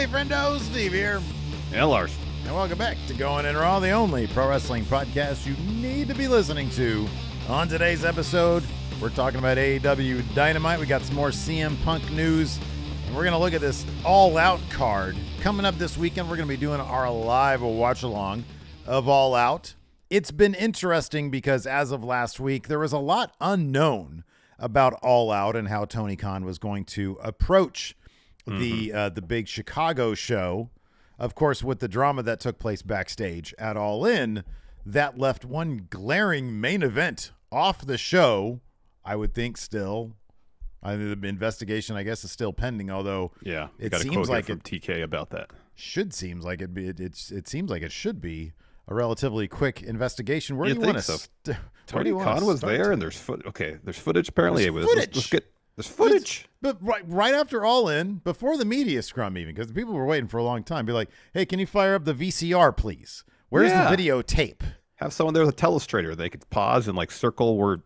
Friendo, Steve here. And Larson. And welcome back to Going In Raw, the only pro wrestling podcast you need to be listening to. On today's episode, we're talking about AEW Dynamite. We got some more CM Punk news, and we're going to look at this All Out card. Coming up this weekend, we're going to be doing our live watch-along of All Out. It's been interesting because as of last week, there was a lot unknown about All Out and how Tony Khan was going to approach the big Chicago show. Of course, with the drama that took place backstage at All In, that left one glaring main event off the show. I would think still. The investigation, I guess, is still pending, although it seems like from TK about that. Seems like it seems like it should be a relatively quick investigation. Where do you want to Tony Khan was there, and there's footage apparently. There's footage. But right after All In, before the media scrum even, because people were waiting for a long time, be like, hey, can you fire up the VCR, please? Where's the videotape? Have someone there with a telestrator. They could pause and like circle where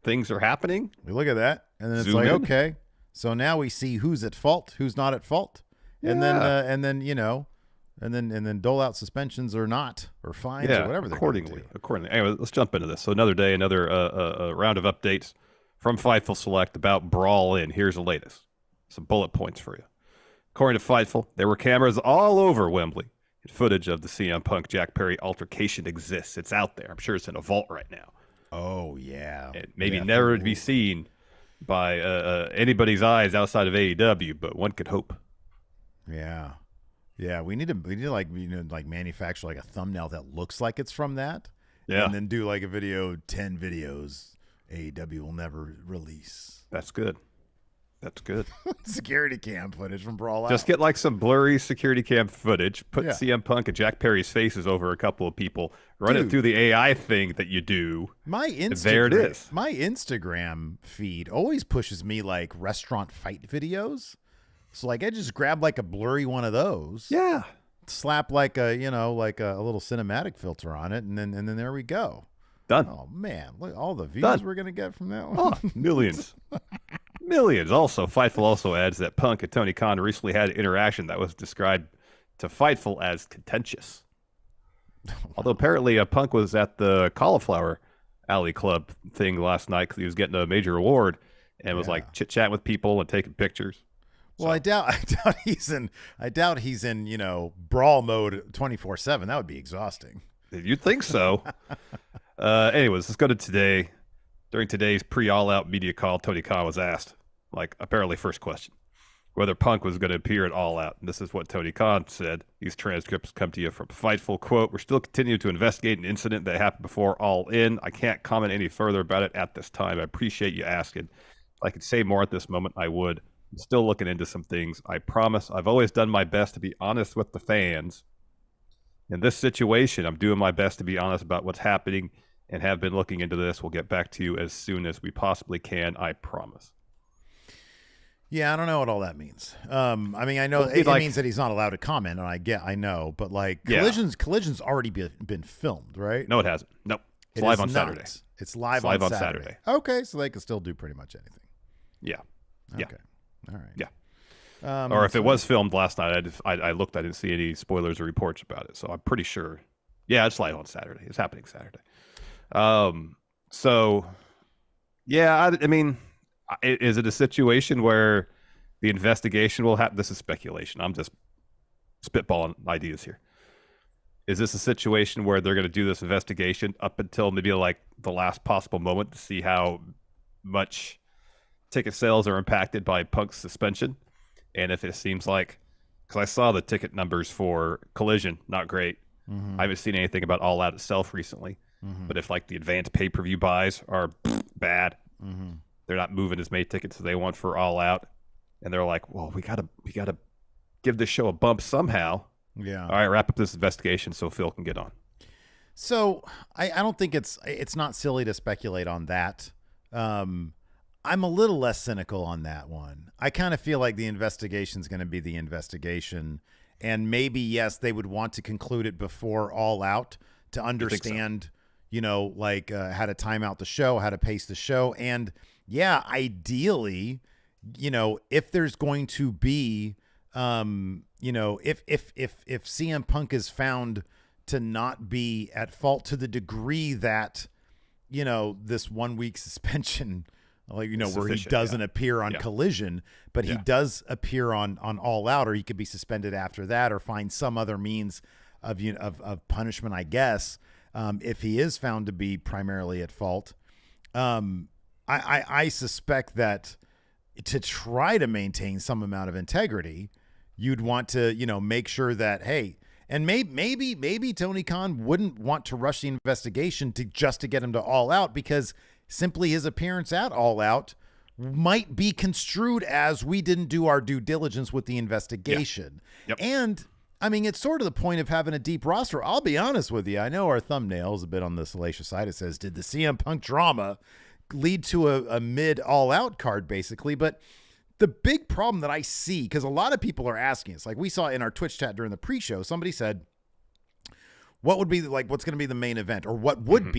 things are happening. We look at that, and then it's Zoom like, in. okay, so now we see who's at fault, who's not at fault, and then dole out suspensions or not, or fines or whatever. Accordingly. Anyway, let's jump into this. So another day, another round of updates from Fightful Select about Brawl In. Here's the latest. Some bullet points for you. According to Fightful, there were cameras all over Wembley. Footage of the CM Punk Jack Perry altercation exists. It's out there. I'm sure it's in a vault right now. Oh, yeah. It maybe never to be seen by anybody's eyes outside of AEW, but one could hope. Yeah. Yeah, we need to manufacture like a thumbnail that looks like it's from that. Yeah. And then do like a video, 10 videos AEW will never release. That's good. Security cam footage from Brawl Out. Just get like some blurry security cam footage, put CM Punk and Jack Perry's faces over a couple of people, run it through the AI thing that you do. There it is. My Instagram feed always pushes me like restaurant fight videos. So like I just grab like a blurry one of those. Yeah. Slap like a little cinematic filter on it, and then there we go. Done. Oh man, look all the views we're gonna get from that one. Oh, millions. Millions. Also, Fightful also adds that Punk and Tony Khan recently had an interaction that was described to Fightful as contentious. Although apparently Punk was at the Cauliflower Alley Club thing last night because he was getting a major award and was like chit-chatting with people and taking pictures. Well, I doubt he's in brawl mode 24/7. That would be exhausting. You'd think so. Anyways, let's go to today. During today's pre-all-out media call, Tony Khan was asked, apparently first question, whether Punk was going to appear at All Out. And this is what Tony Khan said. These transcripts come to you from Fightful. Quote, "We're still continuing to investigate an incident that happened before All In. I can't comment any further about it at this time. I appreciate you asking. If I could say more at this moment, I would. I'm still looking into some things. I promise I've always done my best to be honest with the fans. In this situation, I'm doing my best to be honest about what's happening and have been looking into this. We'll get back to you as soon as we possibly can. I promise." Yeah, I don't know what all that means. I know it means that he's not allowed to comment, and I know, but Collision's already been filmed, right? No, it hasn't. Nope. It's live on Saturday. It's live on Saturday. Okay, so they can still do pretty much anything. Yeah. Okay. All right. Yeah. Or if it was filmed last night, I looked, I didn't see any spoilers or reports about it. So I'm pretty sure. Yeah, it's live on Saturday. It's happening Saturday. Is it a situation where the investigation will happen? This is speculation. I'm just spitballing ideas here. Is this a situation where they're going to do this investigation up until maybe like the last possible moment to see how much ticket sales are impacted by Punk's suspension? And if it seems like, because I saw the ticket numbers for Collision, not great. Mm-hmm. I haven't seen anything about All Out itself recently. Mm-hmm. But if like the advanced pay-per-view buys are bad, they're not moving as many tickets as they want for All Out, and they're like, well, we gotta give this show a bump somehow. Yeah. All right, wrap up this investigation so Phil can get on. So I don't think it's not silly to speculate on that. I'm a little less cynical on that one. I kind of feel like the investigation is going to be the investigation, and maybe, yes, they would want to conclude it before All Out to understand, how to time out the show, how to pace the show. And yeah, ideally, if there's going to be, if CM Punk is found to not be at fault to the degree that, this 1 week suspension, where he doesn't appear on Collision, but he does appear on All Out, or he could be suspended after that, or find some other means of punishment, I guess, if he is found to be primarily at fault. I suspect that to try to maintain some amount of integrity, you'd want to, make sure that, hey, and maybe Tony Khan wouldn't want to rush the investigation to get him to All Out, because simply his appearance at All Out might be construed as we didn't do our due diligence with the investigation. Yeah. Yep. And I mean, it's sort of the point of having a deep roster. I'll be honest with you. I know our thumbnail is a bit on the salacious side. It says, did the CM Punk drama lead to a mid All Out card, basically? But the big problem that I see, because a lot of people are asking, it's like we saw in our Twitch chat during the pre-show, somebody said, what would be what's going to be the main event, or what would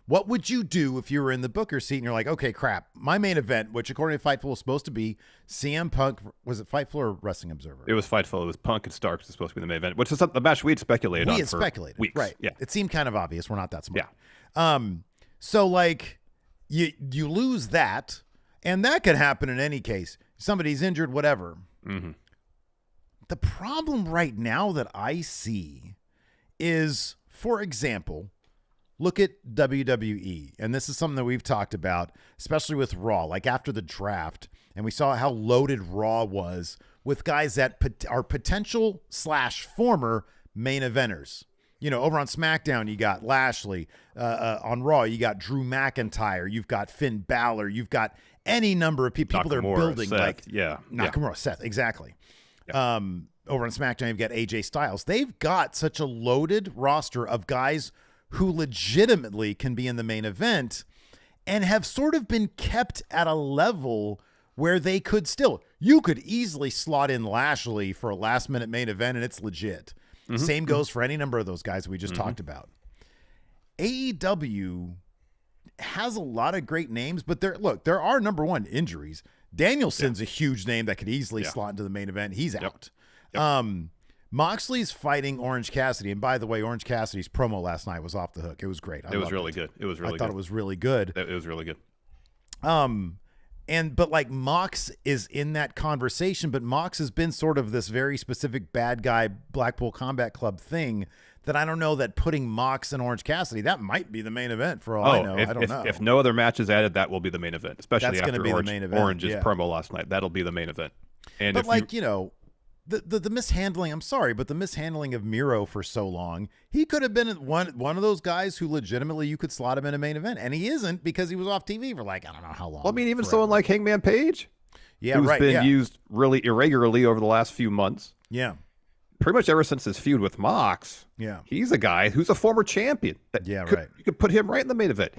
what would you do if you were in the Booker seat and you're like, okay, crap, my main event, which according to Fightful was supposed to be CM Punk, was it Fightful or Wrestling Observer? It was Fightful. It was Punk and Starks was supposed to be the main event, which is the match we had speculated on for weeks. Right. Yeah. It seemed kind of obvious. We're not that smart. Yeah. So like you lose that, and that could happen in any case. Somebody's injured, whatever. Mm-hmm. The problem right now that I see is, for example, look at WWE. And this is something that we've talked about, especially with Raw, like after the draft. And we saw how loaded Raw was with guys that are potential / former main eventers. Over on SmackDown, you got Lashley. On Raw, you got Drew McIntyre. You've got Finn Balor. You've got any number of people that are building. Seth, Nakamura, Seth, exactly. Yeah. Over on SmackDown, you've got AJ Styles. They've got such a loaded roster of guys who legitimately can be in the main event and have sort of been kept at a level where they could still, you could easily slot in Lashley for a last minute main event and it's legit. Mm-hmm. Same goes for any number of those guys we just talked about. AEW has a lot of great names, but there are, number one, injuries. Danielson's a huge name that could easily slot into the main event. He's out. Yep. Moxley's fighting Orange Cassidy. And by the way, Orange Cassidy's promo last night was off the hook. It was great. It was really good. I thought it was really good. It was really good. But like Mox is in that conversation, but Mox has been sort of this very specific bad guy Blackpool Combat Club thing that I don't know that putting Mox and Orange Cassidy, that might be the main event for all I know. I don't know. If no other match is added, that will be the main event, especially That's after be the main event. Orange's promo last night. That'll be the main event. And but the mishandling, I'm sorry, but the mishandling of Miro for so long, he could have been one of those guys who legitimately you could slot him in a main event, and he isn't because he was off TV for like, I don't know how long. Well, I mean, even someone like Hangman Page, who's been used really irregularly over the last few months. Yeah. Pretty much ever since his feud with Mox. Yeah. He's a guy who's a former champion. You could put him right in the main event.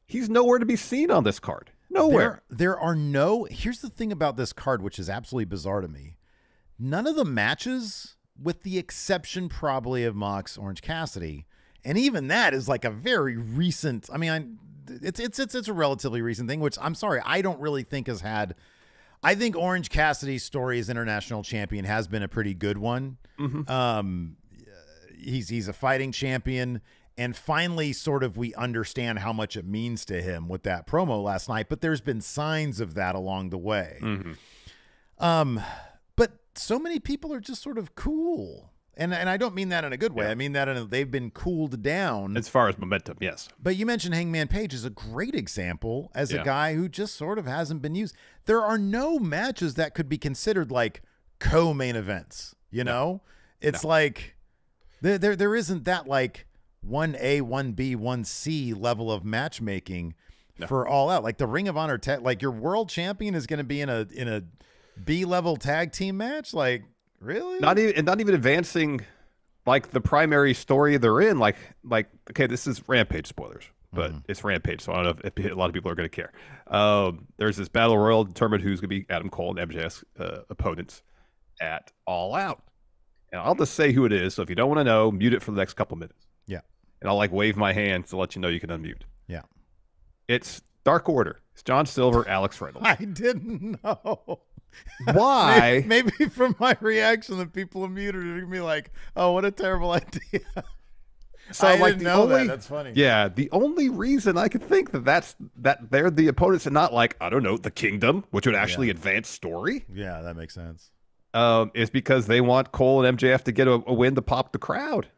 He's nowhere to be seen on this card. Nowhere. Here's the thing about this card, which is absolutely bizarre to me. None of the matches, with the exception probably of Mox Orange Cassidy, and even that is like a very recent. I mean, it's a relatively recent thing, which I'm sorry, I don't really think has had. I think Orange Cassidy's story as international champion has been a pretty good one. Mm-hmm. He's a fighting champion, and finally, sort of, we understand how much it means to him with that promo last night. But there's been signs of that along the way. Mm-hmm. But so many people are just sort of cool. And I don't mean that in a good way. I mean that they've been cooled down. As far as momentum, yes. But you mentioned Hangman Page is a great example as a guy who just sort of hasn't been used. There are no matches that could be considered like co-main events, It's like there isn't that like 1A, 1B, 1C level of matchmaking for All Out. Like the Ring of Honor, like your world champion is going to be in a B-level tag team match? Like, really? Not even advancing like the primary story they're in. Like okay, this is Rampage spoilers, but it's Rampage, so I don't know if a lot of people are going to care. There's this battle royal determined who's going to be Adam Cole and MJF's opponents at All Out. And I'll just say who it is. So if you don't want to know, mute it for the next couple minutes. Yeah. And I'll like wave my hand to let you know you can unmute. Yeah. It's Dark Order. It's John Silver, Alex Friendo. I didn't know. Why? Maybe from my reaction, the people who muted it are gonna be like, "Oh, what a terrible idea." So I like didn't the know only, that. That's funny. yeah, the only reason I could think that they're the opponents and not like, I don't know, the Kingdom, which would actually advance story, Yeah, that makes sense. is because they want Cole and MJF to get a win to pop the crowd.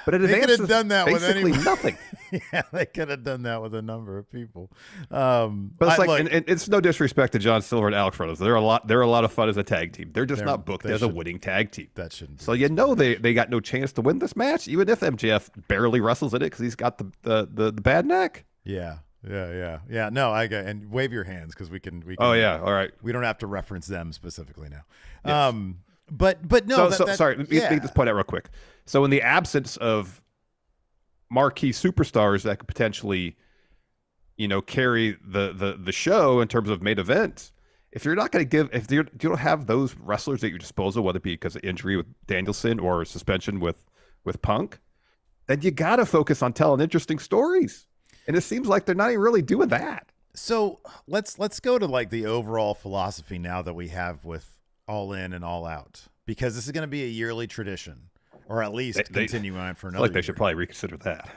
But it They could advances have done that with basically any nothing. Yeah, they could have done that with a number of people. But it's and it's no disrespect to John Silver and Alex Friendo. They're a lot of fun as a tag team. They're just not booked as a winning tag team. That shouldn't. So they got no chance to win this match, even if MJF barely wrestles in it because he's got the bad neck. Yeah. No, I got, and wave your hands because we can. Oh yeah, all right. We don't have to reference them specifically now. Yes. But no. Sorry, let me make this point out real quick. So in the absence of marquee superstars that could potentially, carry the show in terms of main events, if you're not going to if you don't have those wrestlers at your disposal, whether it be because of injury with Danielson or suspension with Punk, then you got to focus on telling interesting stories. And it seems like they're not even really doing that. So let's go to like the overall philosophy now that we have with All In and All Out, because this is going to be a yearly tradition, or at least continue on for another. Like they year. should probably reconsider that.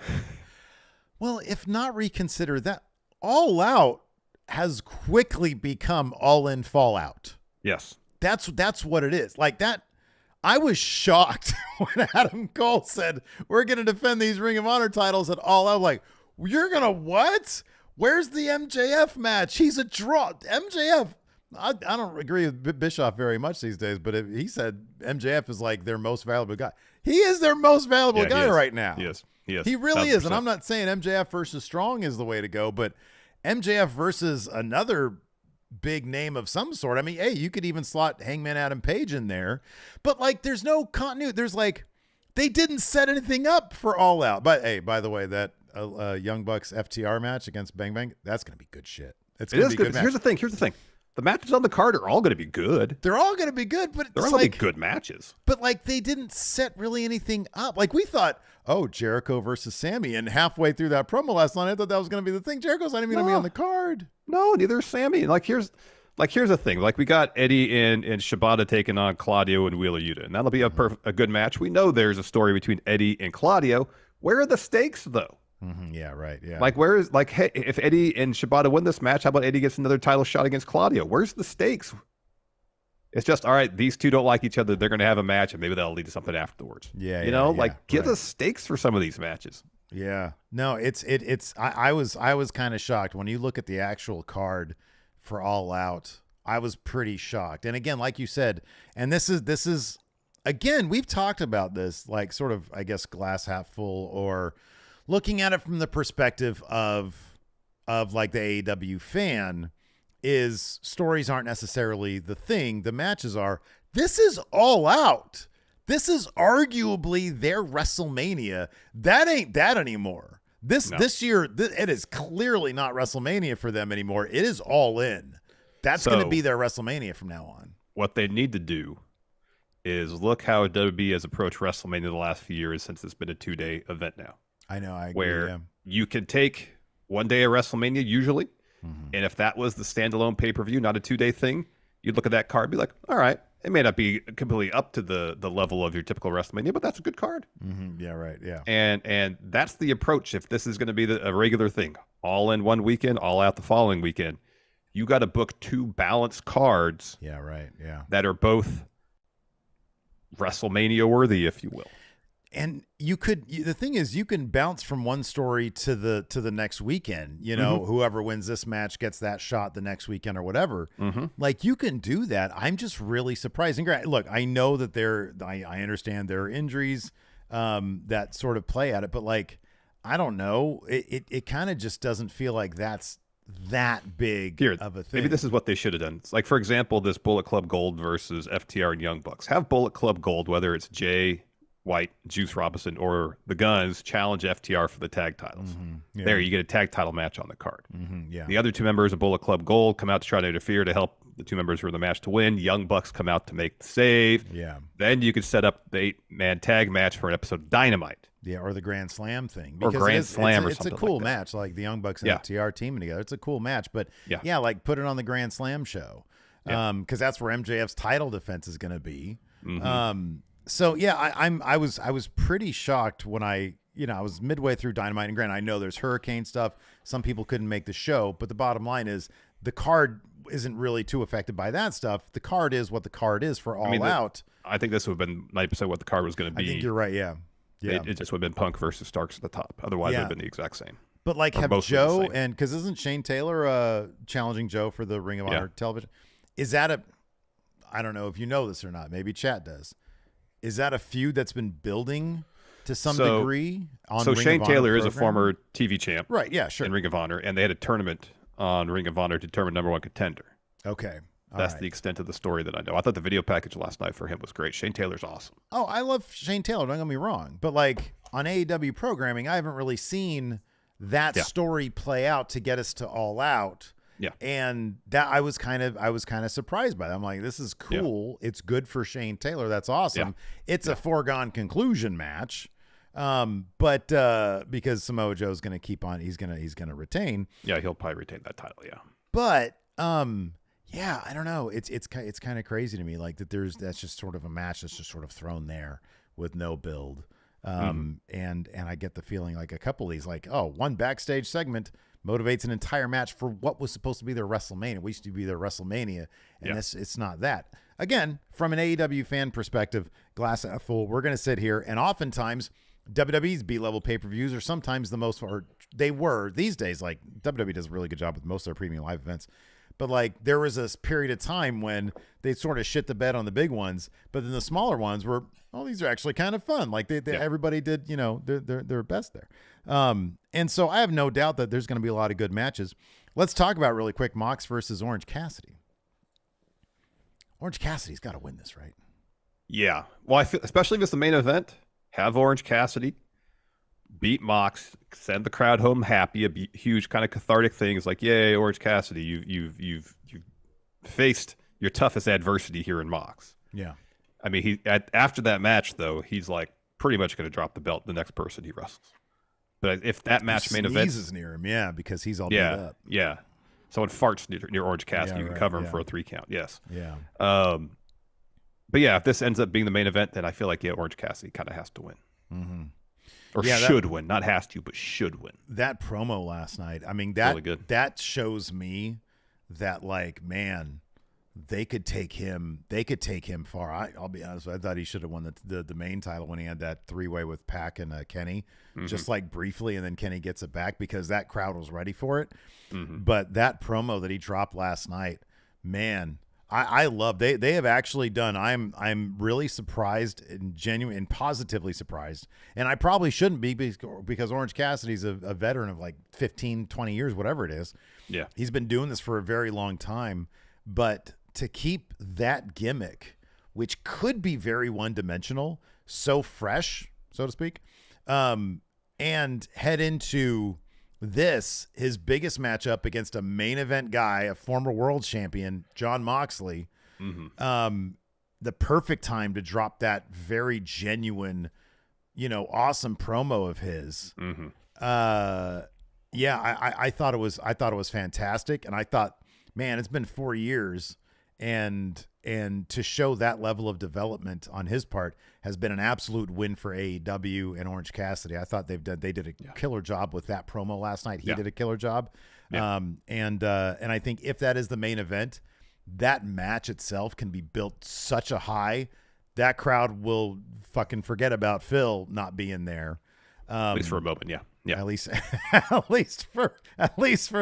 Well, if not reconsider that, All Out has quickly become All In Fallout. Yes, that's what it is. Like that. I was shocked when Adam Cole said we're going to defend these Ring of Honor titles at All Out. Like, you're gonna what? Where's the MJF match? He's a draw. MJF. I don't agree with Bischoff very much these days, but he said MJF is like their most valuable guy. He is their most valuable guy right now. Yes. He really 100%. Is. And I'm not saying MJF versus Strong is the way to go, but MJF versus another big name of some sort. I mean, hey, you could even slot Hangman Adam Page in there, but like there's no continuity. There's like they didn't set anything up for All Out. But hey, by the way, that Young Bucks FTR match against Bang Bang, that's going to be good shit. It is good. Here's the thing. The matches on the card are all going to be good. They're all going to be good, but they're all going to be good matches. But like they didn't set really anything up. Like we thought, oh, Jericho versus Sammy, and halfway through that promo last night, I thought that was going to be the thing. Jericho's not even going to be on the card. No, neither is Sammy. Here's the thing. Like we got Eddie and Shibata taking on Claudio and Wheeler Yuta, and that'll be a good match. We know there's a story between Eddie and Claudio. Where are the stakes though? Mm-hmm. Yeah, right. Yeah. Like, hey, if Eddie and Shibata win this match, how about Eddie gets another title shot against Claudio? Where's the stakes? It's just, all right, these two don't like each other. They're going to have a match, and maybe that'll lead to something afterwards. Yeah. Give us stakes for some of these matches. Yeah. No, I was kind of shocked when you look at the actual card for All Out. I was pretty shocked. And again, like you said, and this is again, we've talked about this, like sort of, I guess, glass half full, or looking at it from the perspective of like the AEW fan, is stories aren't necessarily the thing. The matches are. This is All Out. This is arguably their WrestleMania. That ain't that anymore. This year, it is clearly not WrestleMania for them anymore. It is All In. That's going to be their WrestleMania from now on. What they need to do is look how WWE has approached WrestleMania the last few years, since it's been a 2-day event now. I know. I agree. Where you can take one day of WrestleMania usually, and if that was the standalone pay-per-view, not a 2-day thing, you'd look at that card and be like, all right, it may not be completely up to the level of your typical WrestleMania, but that's a good card. Mm-hmm. Yeah, right. Yeah. And that's the approach. If this is going to be a regular thing, all in one weekend, all out the following weekend, you got to book two balanced cards. Yeah, right. Yeah. That are both WrestleMania worthy, if you will. And the thing is, you can bounce from one story to the next weekend, whoever wins this match gets that shot the next weekend or whatever. Like you can do that. I'm just really surprised. And look, I know that I understand there are injuries that sort of play at it, but like, I don't know. It kind of just doesn't feel like that's that big of a thing. Maybe this is what they should have done. It's like, for example, this Bullet Club Gold versus FTR and Young Bucks. Have Bullet Club Gold, whether it's Jay White, Juice Robinson, or the Guns, challenge FTR for the tag titles. Yeah. There, you get a tag title match on the card. Yeah. The other two members of Bullet Club Gold come out to try to interfere to help the two members who are in the match to win. Young Bucks come out to make the save. Yeah. Then you could set up the 8-man tag match for an episode of Dynamite. Yeah, or the Grand Slam thing. Because or Grand Slam or it's something a cool like match, like the Young Bucks and FTR teaming together. It's a cool match, but like put it on the Grand Slam show. because that's where MJF's title defense is going to be. Mm-hmm. So yeah, I was pretty shocked when I was midway through Dynamite, and granted, I know there's hurricane stuff. Some people couldn't make the show, but the bottom line is the card isn't really too affected by that stuff. The card is what the card is for All Out. I think this would have been 90% what the card was going to be. I think you're right. Yeah. It just would have been Punk versus Starks at the top. Otherwise, it would have been the exact same. But like, have Joe and because isn't Shane Taylor challenging Joe for the Ring of Honor television? Is that I don't know if you know this or not. Maybe chat does. Is that a feud that's been building to some degree? So Shane Taylor is a former TV champ, right? Yeah, sure. In Ring of Honor, and they had a tournament on Ring of Honor to determine #1 contender. Okay. That's the extent of the story that I know. I thought the video package last night for him was great. Shane Taylor's awesome. Oh, I love Shane Taylor. Don't get me wrong. But like on AEW programming, I haven't really seen that story play out to get us to All Out. Yeah. And that I was kind of surprised by that. I'm like, this is cool. Yeah. It's good for Shane Taylor. That's awesome. Yeah. It's a foregone conclusion match. But because Samoa Joe's going to keep on, he's going to retain. Yeah, he'll probably retain that title, yeah. But yeah, I don't know. It's kind of crazy to me like that's just sort of a match that's just sort of thrown there with no build. And I get the feeling like a couple of these like, one backstage segment motivates an entire match for what was supposed to be their WrestleMania. We used to be their WrestleMania, and it's not that. Again, from an AEW fan perspective, glass half full, we're going to sit here, and oftentimes WWE's B-level pay-per-views are sometimes the most, or they were these days, like WWE does a really good job with most of their premium live events. But like there was this period of time when they sort of shit the bed on the big ones, but then the smaller ones were, these are actually kind of fun. Like everybody did, their best there. And so I have no doubt that there's going to be a lot of good matches. Let's talk about really quick Mox versus Orange Cassidy. Orange Cassidy's got to win this, right? Yeah. Well, I feel, especially if it's the main event, have Orange Cassidy beat Mox, send the crowd home happy. A huge kind of cathartic thing. It's like, yay, Orange Cassidy, you've faced your toughest adversity here in Mox. Yeah. I mean, after that match though, he's like pretty much going to drop the belt the next person he wrestles. But if that match main event is near him, because he's all beat up. Yeah. Someone farts near Orange Cassidy, you can cover him for a 3 count. Yes. Yeah. But yeah, if this ends up being the main event, then I feel like Orange Cassidy kind of has to win. Mm-hmm. Or should win, not has to, but should win. That promo last night, I mean, that really good. That shows me that, like, man, they could take him far. I'll be honest, I thought he should have won the main title when he had that 3-way with Pac and Kenny, just like briefly, and then Kenny gets it back because that crowd was ready for it. Mm-hmm. But that promo that he dropped last night, man, I love. They have actually done. I'm really surprised and genuine and positively surprised. And I probably shouldn't be because Orange Cassidy's a veteran of like 15, 20 years, whatever it is. Yeah, he's been doing this for a very long time. But to keep that gimmick, which could be very one-dimensional, so fresh, so to speak, and head into this, his biggest matchup against a main event guy, a former world champion, Jon Moxley, the perfect time to drop that very genuine, awesome promo of his. Mm-hmm. I thought it was fantastic. And I thought, man, it's been 4 years and to show that level of development on his part has been an absolute win for AEW and Orange Cassidy. I thought they did a killer job with that promo last night. He did a killer job. Yeah. And I think if that is the main event, that match itself can be built such a high that crowd will fucking forget about Phil not being there. At least for a moment. Yeah. Yeah. At least for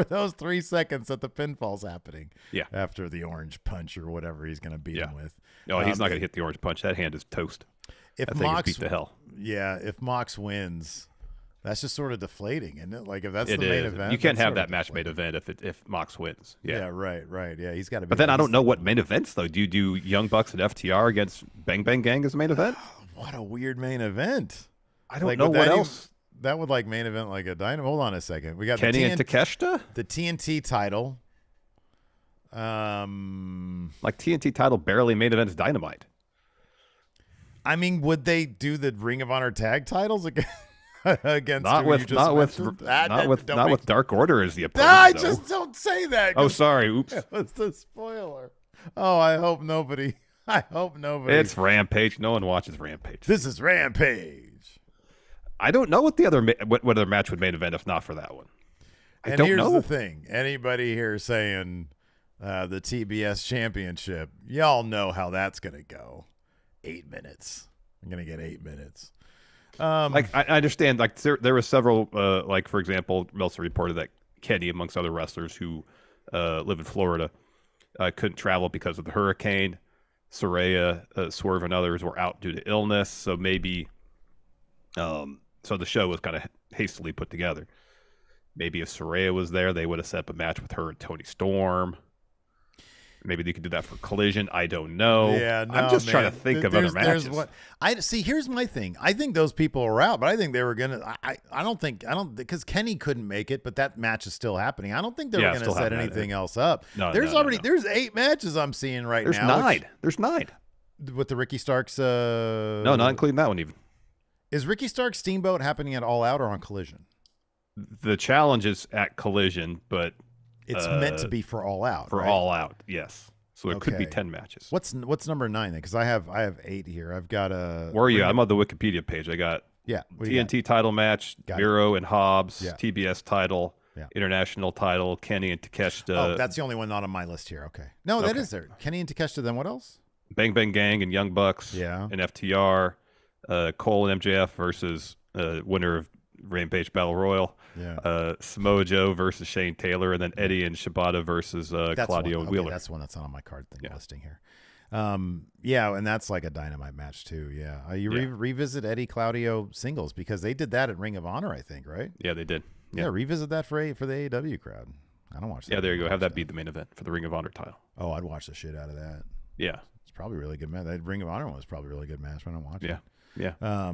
those 3 seconds that the pinfall's happening. Yeah. After the orange punch or whatever he's going to beat him with. No, he's not going to hit the orange punch. That hand is toast. If that Mox thing is beat to hell. Yeah. If Mox wins, that's just sort of deflating, isn't it? Like if that's the main event, you can't have that match main event if Mox wins. Yeah. Right. Yeah. He's got to be. But then I don't know what main events though. Do you do Young Bucks and FTR against Bang Bang Gang as a main event? What a weird main event. I don't know what else. That would like main event like a Dynamite. Hold on a second. We got Kenny and Takeshita? The TNT title. Like TNT title barely main event is Dynamite. I mean, would they do the Ring of Honor tag titles against not with Dark Order as the opponent? I just don't say that. Oh, sorry. Oops. It was the spoiler. Oh, I hope nobody. I hope nobody. It's Rampage. No one watches Rampage. This is Rampage. I don't know what what other match would main event if not for that one. And here's the thing. Anybody here saying the TBS championship, y'all know how that's going to go. 8 minutes. I'm going to get 8 minutes. Like I understand, like there were several, like for example, Meltzer reported that Kenny, amongst other wrestlers who live in Florida, couldn't travel because of the hurricane. Soraya, Swerve, and others were out due to illness, so maybe, so the show was kind of hastily put together. Maybe if Soraya was there, they would have set up a match with her and Tony Storm. Maybe they could do that for Collision. I don't know. Yeah, no, I'm just trying to think of other matches. Here's my thing. I think those people are out, but I think they were gonna. I don't because Kenny couldn't make it, but that match is still happening. I don't think they were gonna set anything else up. No, there's 8 matches I'm seeing now. There's 9. There's 9 with the Ricky Starks. No, not including that one even. Is Ricky Starks Steamboat happening at All Out or on Collision? The challenge is at Collision, but it's meant to be for All Out. For right? All Out, yes. So it could be 10 matches. What's number 9 then? Because I have 8 here. I've got a. Where are you? I'm on the Wikipedia page. I got TNT title match, Miro and Hobbs, TBS title, international title, Kenny and Takeshita. Oh, that's the only one not on my list here. Okay. No, that is there. Kenny and Takeshita. Then what else? Bang Bang Gang and Young Bucks. Yeah. And FTR. Cole and MJF versus winner of Rampage Battle Royal. Yeah. Samoa Joe versus Shane Taylor, and then Eddie and Shibata versus Claudio and Wheeler. That's one that's not on my card thing listing here. And that's like a Dynamite match too. Yeah. Revisit Eddie Claudio singles because they did that at Ring of Honor, I think, right? Yeah, they did. Yeah, revisit that for the AEW crowd. I don't watch that. Yeah, there you go. Have that be the main event for the Ring of Honor title. Oh, I'd watch the shit out of that. Yeah. It's probably a really good match. That Ring of Honor one was probably a really good match. I don't watch it. Yeah.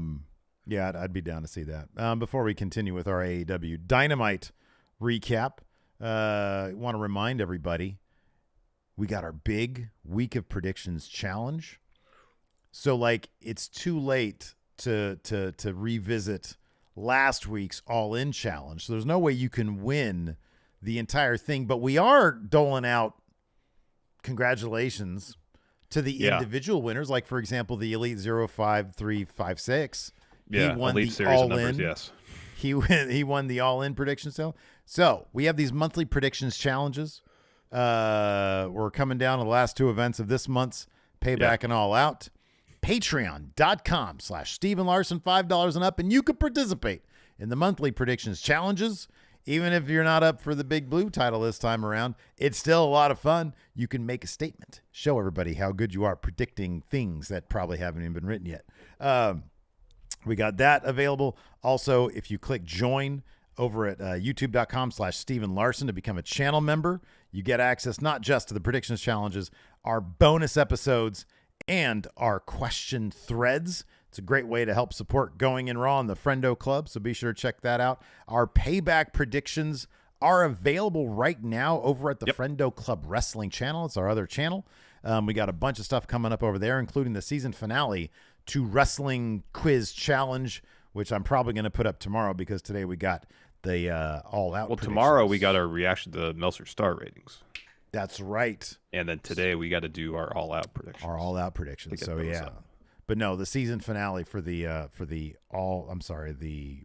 Yeah, I'd be down to see that. Before we continue with our AEW Dynamite recap, I want to remind everybody we got our big Week of Predictions challenge. So, like, it's too late to revisit last week's All In challenge. So there's no way you can win the entire thing. But we are doling out congratulations to the individual winners. Like, for example, the Elite 05356. Yeah, he won Elite the Series All of numbers, In. yes. He won the All In prediction sale. So we have these monthly predictions challenges. We're coming down to the last 2 events of this month's Payback and All Out. Patreon.com/Steven Larson, $5 and up, and you can participate in the monthly predictions challenges. Even if you're not up for the big blue title this time around, it's still a lot of fun. You can make a statement, show everybody how good you are predicting things that probably haven't even been written yet. We got that available. Also, if you click join over at youtube.com/Steven Larson to become a channel member, you get access not just to the predictions challenges, our bonus episodes, and our question threads. It's a great way to help support Going In Raw and the Friendo Club, so be sure to check that out. Our payback predictions are available right now over at the Friendo Club Wrestling channel. It's our other channel. We got a bunch of stuff coming up over there, including the season finale to Wrestling Quiz Challenge, which I'm probably going to put up tomorrow because today we got the All Out. Well, tomorrow we got our reaction to Meltzer star ratings. That's right. And then today we got to do our All Out predictions. Our All Out predictions. So but no, the season finale for the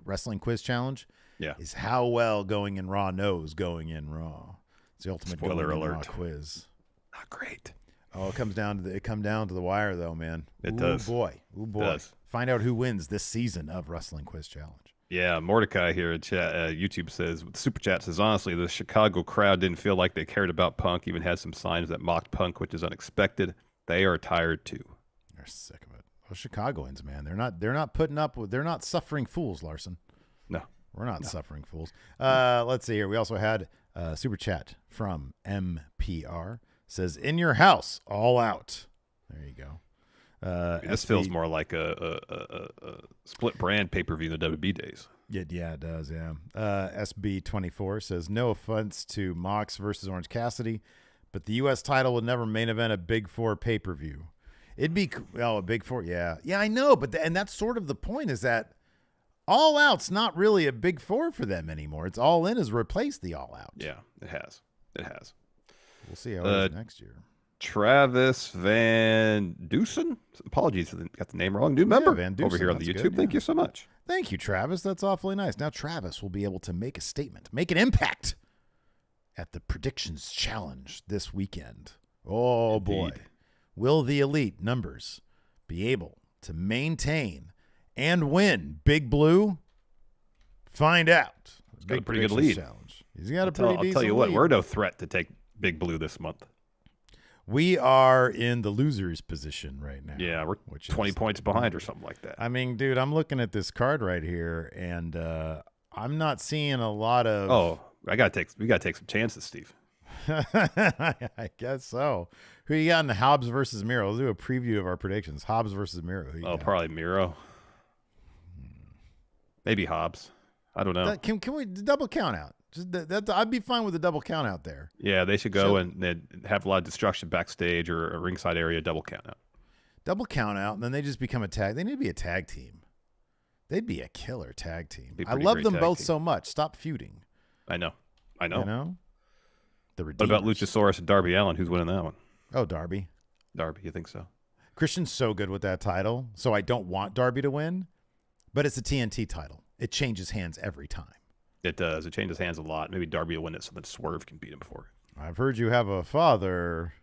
Wrestling Quiz Challenge is how well Going In Raw knows Going In Raw. It's the ultimate Spoiler Going In alert. Raw quiz. Not great. Oh, it comes down to the wire though, man. It does. Ooh boy. Find out who wins this season of Wrestling Quiz Challenge. Yeah, Mordecai here in chat, YouTube says, Super Chat says, honestly, the Chicago crowd didn't feel like they cared about Punk, even had some signs that mocked Punk, which is unexpected. They are tired too. They're sick of it. Those Chicagoans, man, they're not putting up with, they're not suffering fools, Larson. No. We're not suffering fools. Let's see here. We also had a Super Chat from MPR. Says, in your house, All Out. There you go. This feels more like a split brand pay-per-view in the WB days. Yeah, it does, yeah. SB24 says, no offense to Mox versus Orange Cassidy, but the U.S. title would never main event a Big Four pay-per-view. It'd be, a Big Four, yeah. Yeah, I know, but and that's sort of the point is that All Out's not really a Big Four for them anymore. It's All In has replaced the All Out. Yeah, it has. It has. We'll see how it is next year. Travis Van Dusen. Apologies, got the name wrong. New member Van Dusen, over here on the YouTube. Thank you so much. Thank you, Travis. That's awfully nice. Now Travis will be able to make a statement, make an impact at the predictions challenge this weekend. Oh, boy. Will the elite numbers be able to maintain and win Big Blue? Find out. He's got a pretty good lead. Challenge. He's got a pretty decent lead. I'll tell you what, we're no threat to take Big Blue this month. We are in the loser's position right now. Yeah, we're 20 points behind or something like that. I mean, dude, I'm looking at this card right here, and I'm not seeing a lot of. Oh, we gotta take some chances, Steve. I guess so. Who you got in the Hobbs versus Miro? Let's do a preview of our predictions. Hobbs versus Miro. Probably Miro. Maybe Hobbs. I don't know. Can we double count out? Just I'd be fine with a double count out there. Yeah, they should go and have a lot of destruction backstage or a ringside area double count out. Double count out, and then they just become a tag. They need to be a tag team. They'd be a killer tag team. I love them both so much. Stop feuding. I know. You know? What about Luchasaurus and Darby Allin? Who's winning that one? Oh, Darby. Darby, you think so? Christian's so good with that title, so I don't want Darby to win, but it's a TNT title. It changes hands every time. It does. It changes hands a lot. Maybe Darby will win it so that Swerve can beat him for it. I've heard you have a father,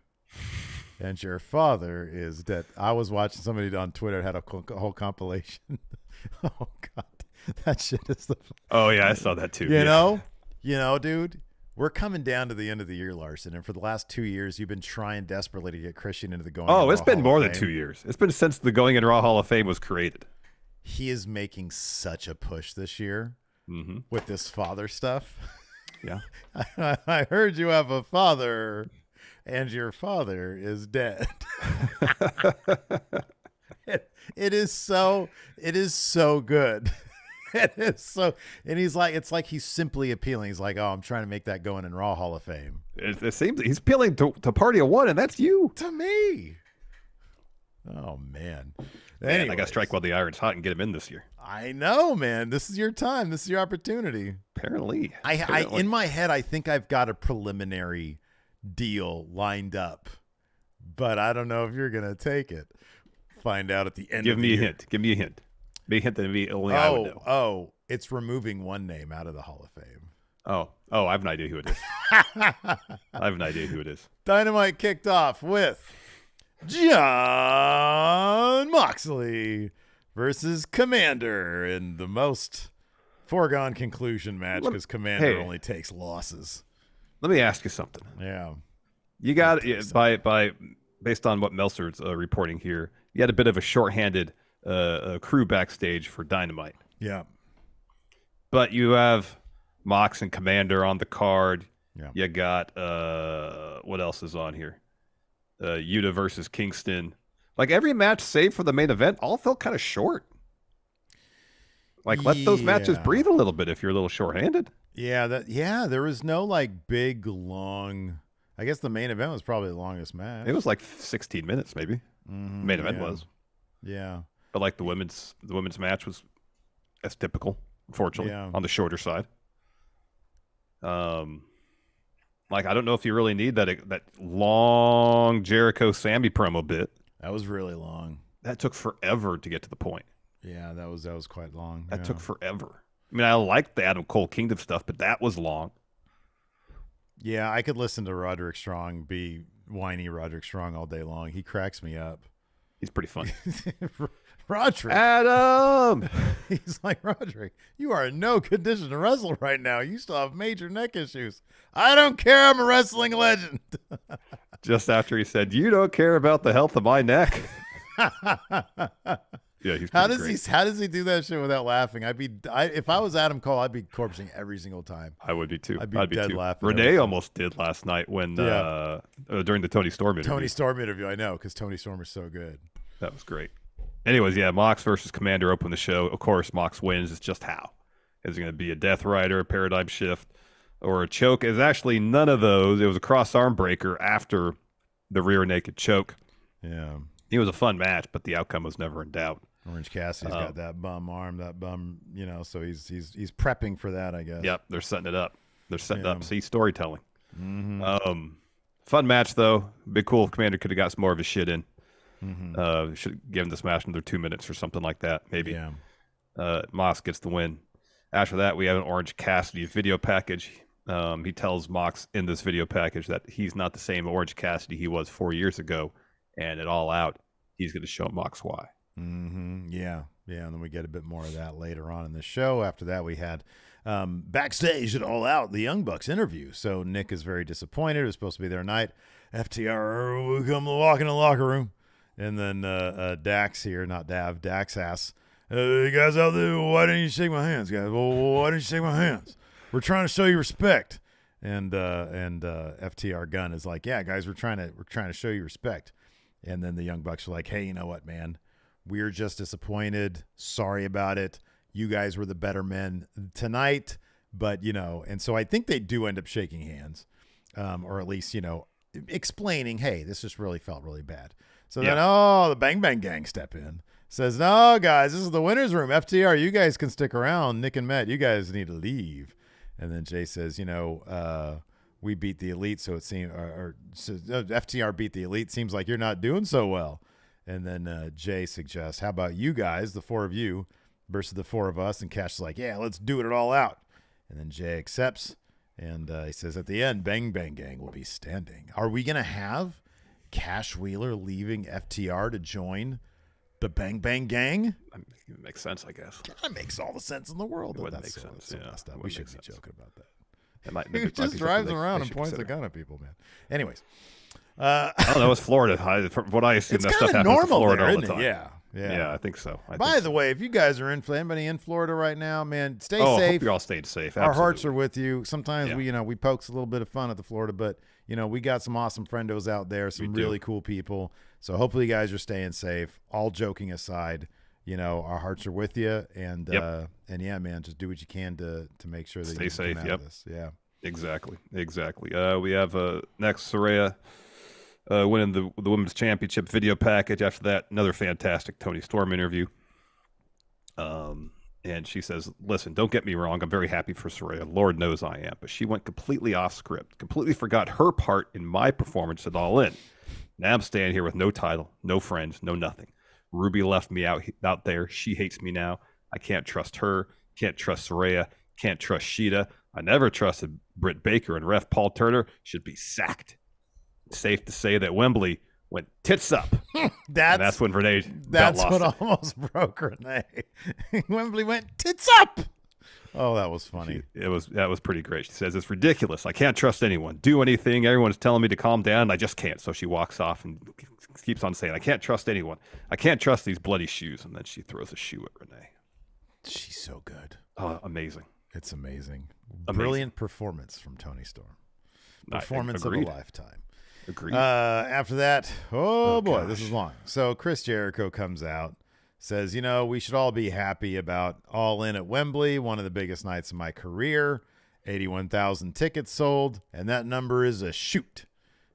and your father is dead. I was watching somebody on Twitter had a whole compilation. Oh, God. That shit is the... Oh, yeah, I saw that too. You know, dude, we're coming down to the end of the year, Larson, and for the last 2 years, you've been trying desperately to get Christian into the Going in Raw it's been Hall more of than Fame. 2 years. It's been since the Going in Raw Hall of Fame was created. He is making such a push this year with this father stuff. Yeah. I heard you have a father, and your father is dead. It is so good. It is so, and he's like, it's like he's simply appealing. He's like, oh, I'm trying to make that Going in Raw Hall of Fame. It seems he's appealing to Party of One, and that's you. To me. Oh, man. Man, I got to strike while the iron's hot and get him in this year. I know, man. This is your time. This is your opportunity. Apparently. I in my head, I think I've got a preliminary deal lined up, but I don't know if you're going to take it. Find out at the end of the year. Give me a hint. Be a hint that only I would know. Oh, it's removing one name out of the Hall of Fame. Oh, I have an idea who it is. I have an idea who it is. Dynamite kicked off with Jon Moxley versus Commander in the most foregone conclusion match because Commander only takes losses. Let me ask you something. Yeah. You got based on what Meltzer's reporting here, you had a bit of a shorthanded crew backstage for Dynamite. Yeah. But you have Mox and Commander on the card. Yeah. You got what else is on here? Yuta versus Kingston. Like every match save for the main event all felt kind of short. Like let those matches breathe a little bit if you're a little shorthanded. Yeah, there was no like big long. I guess the main event was probably the longest match. It was like 16 minutes maybe. Main event was. Yeah. But like the women's match was as typical, unfortunately, on the shorter side. Like I don't know if you really need that long Jericho Sammy promo bit. That was really long. That took forever to get to the point. Yeah, that was quite long. That took forever. I mean, I liked the Adam Cole Kingdom stuff, but that was long. Yeah, I could listen to Roderick Strong be whiny Roderick Strong all day long. He cracks me up. He's pretty funny. Roderick. Adam! He's like, Roderick, you are in no condition to wrestle right now. You still have major neck issues. I don't care. I'm a wrestling legend. Just after he said, you don't care about the health of my neck. Yeah, he's how does he do that shit without laughing? If I was Adam Cole, I'd be corpsing every single time. I would be too. I'd be dead laughing. Renee almost did last night when during the Tony Storm interview. Tony Storm interview, I know, because Tony Storm is so good. That was great. Anyways, yeah, Mox versus Commander opened the show. Of course, Mox wins. It's just how. Is it going to be a Death Rider, a Paradigm Shift, or a choke? It's actually none of those. It was a cross arm breaker after the rear naked choke. Yeah. It was a fun match, but the outcome was never in doubt. Orange Cassidy's got that bum arm, so he's prepping for that, I guess. Yep, they're setting it up. They're setting up. See, storytelling. Mm-hmm. Fun match, though. Be cool if Commander could have got some more of his shit in. Should have given this match another 2 minutes or something like that, maybe. Yeah. Mox gets the win. After that, we have an Orange Cassidy video package. He tells Mox in this video package that he's not the same Orange Cassidy he was 4 years ago, and at All Out, he's going to show Mox why. Yeah, and then we get a bit more of that later on in the show. After that, we had backstage at All Out, the Young Bucks interview. So Nick is very disappointed. It was supposed to be their night. FTR, we come walk in the locker room. And then Dax here, not Dav, Dax asks, you guys out there, why didn't you shake my hands, guys? Well, why didn't you shake my hands? We're trying to show you respect. And FTR Gunn is like, yeah, guys, we're trying to show you respect. And then the Young Bucks are like, hey, you know what, man? We're just disappointed. Sorry about it. You guys were the better men tonight. But, and so I think they do end up shaking hands, or at least, explaining, hey, this just really felt really bad. So then, the Bang Bang Gang step in. Says, no, guys, this is the winner's room. FTR, you guys can stick around. Nick and Matt, you guys need to leave. And then Jay says, we beat the Elite, so it seems, FTR beat the Elite. Seems like you're not doing so well. And then Jay suggests, how about you guys, the four of you, versus the four of us? And Cash is like, yeah, let's do it all out. And then Jay accepts, and he says, at the end, Bang Bang Gang will be standing. Are we going to have Cash Wheeler leaving FTR to join the Bang Bang Gang? It makes sense, I guess. That makes all the sense in the world. It wouldn't make sense. Messed up. We shouldn't be joking about that. He just drives around and points a gun at people, man. Anyways. I don't know. It's Florida. From what I assume, that stuff happens in Florida all the time. Yeah, I think so. By the way, if you guys are anybody in Florida right now, man, stay safe. I hope you're all staying safe. Absolutely. Our hearts are with you. Sometimes we poke a little bit of fun at the Florida, but we got some awesome friendos out there, some really cool people. So hopefully you guys are staying safe. All joking aside, our hearts are with you, and yeah, man, just do what you can to make sure that stay you safe. come out of this. Yeah, exactly. We have next Saraya winning the women's championship video package. After that, another fantastic Tony Storm interview. And she says, listen, don't get me wrong. I'm very happy for Saraya. Lord knows I am. But she went completely off script, completely forgot her part in my performance at All In. Now I'm standing here with no title, no friends, no nothing. Ruby left me out there. She hates me now. I can't trust her. Can't trust Saraya. Can't trust Sheeta. I never trusted Britt Baker, and ref Paul Turner should be sacked. It's safe to say that Wembley went tits up. That's when Renee That's lost what it. almost broke Renee. Wembley went tits up. Oh, that was funny. That was pretty great. She says, it's ridiculous. I can't trust anyone. Do anything. Everyone's telling me to calm down, and I just can't. So she walks off and keeps on saying, I can't trust anyone. I can't trust these bloody shoes. And then she throws a shoe at Renee. She's so good. Oh, amazing. It's amazing. Brilliant performance from Tony Storm. Performance of a lifetime. Agreed. After that, boy, gosh. this is long. So Chris Jericho comes out, says, we should all be happy about All In at Wembley, one of the biggest nights of my career. 81,000 tickets sold, and that number is a shoot.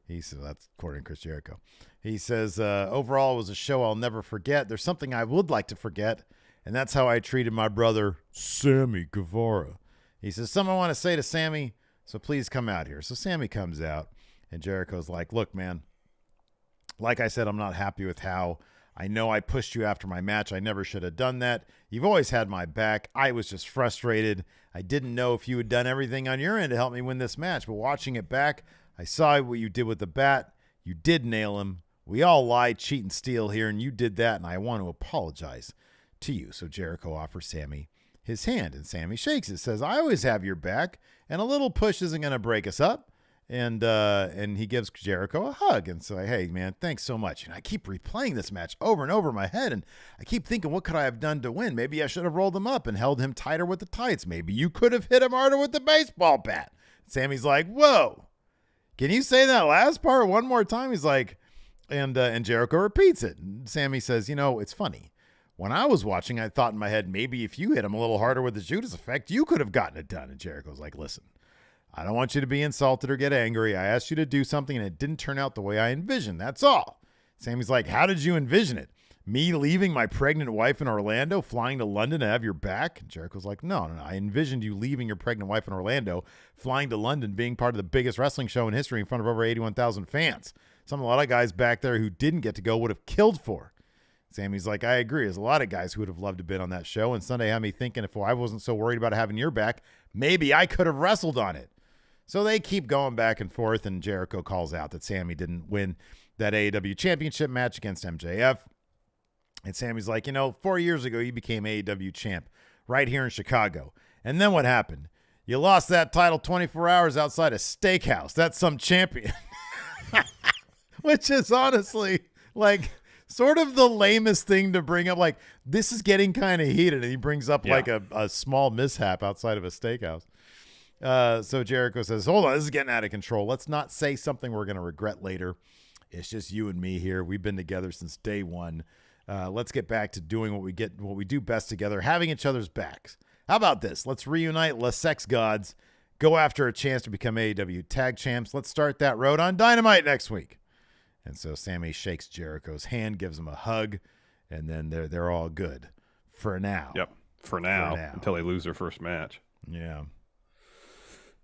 He said, that's according to Chris Jericho. He says, overall, it was a show I'll never forget. There's something I would like to forget, and that's how I treated my brother, Sammy Guevara. He says, something I want to say to Sammy, so please come out here. So Sammy comes out, and Jericho's like, look, man, like I said, I'm not happy with how I know I pushed you after my match. I never should have done that. You've always had my back. I was just frustrated. I didn't know if you had done everything on your end to help me win this match, but watching it back, I saw what you did with the bat. You did nail him. We all lie, cheat, and steal here, and you did that, and I want to apologize to you. So Jericho offers Sammy his hand, and Sammy shakes it, says, I always have your back, and a little push isn't going to break us up. And he gives Jericho a hug and say, hey, man, thanks so much. And I keep replaying this match over and over in my head, and I keep thinking, what could I have done to win? Maybe I should have rolled him up and held him tighter with the tights. Maybe you could have hit him harder with the baseball bat. Sammy's like, whoa, can you say that last part one more time? He's like, and Jericho repeats it. And Sammy says, it's funny. When I was watching, I thought in my head, maybe if you hit him a little harder with the Judas effect, you could have gotten it done. And Jericho's like, listen, I don't want you to be insulted or get angry. I asked you to do something, and it didn't turn out the way I envisioned. That's all. Sammy's like, how did you envision it? Me leaving my pregnant wife in Orlando, flying to London to have your back? And Jericho's like, no. I envisioned you leaving your pregnant wife in Orlando, flying to London, being part of the biggest wrestling show in history in front of over 81,000 fans. Something a lot of guys back there who didn't get to go would have killed for. Sammy's like, I agree. There's a lot of guys who would have loved to have been on that show. And Sunday had me thinking, if I wasn't so worried about having your back, maybe I could have wrestled on it. So they keep going back and forth, and Jericho calls out that Sammy didn't win that AEW championship match against MJF. And Sammy's like, 4 years ago, you became AEW champ right here in Chicago. And then what happened? You lost that title 24 hours outside a steakhouse. That's some champion. Which is honestly, like, sort of the lamest thing to bring up. Like, this is getting kind of heated, and he brings up like a small mishap outside of a steakhouse. So Jericho says, hold on, this is getting out of control. Let's not say something we're going to regret later. It's just you and me here. We've been together since day one. Let's get back to doing what we do best together, having each other's backs. How about this? Let's reunite Les Sex Gods, go after a chance to become AEW tag champs. Let's start that road on Dynamite next week. And so Sammy shakes Jericho's hand, gives him a hug, and then they're all good for now. Yep, for now. Until they lose their first match. Yeah.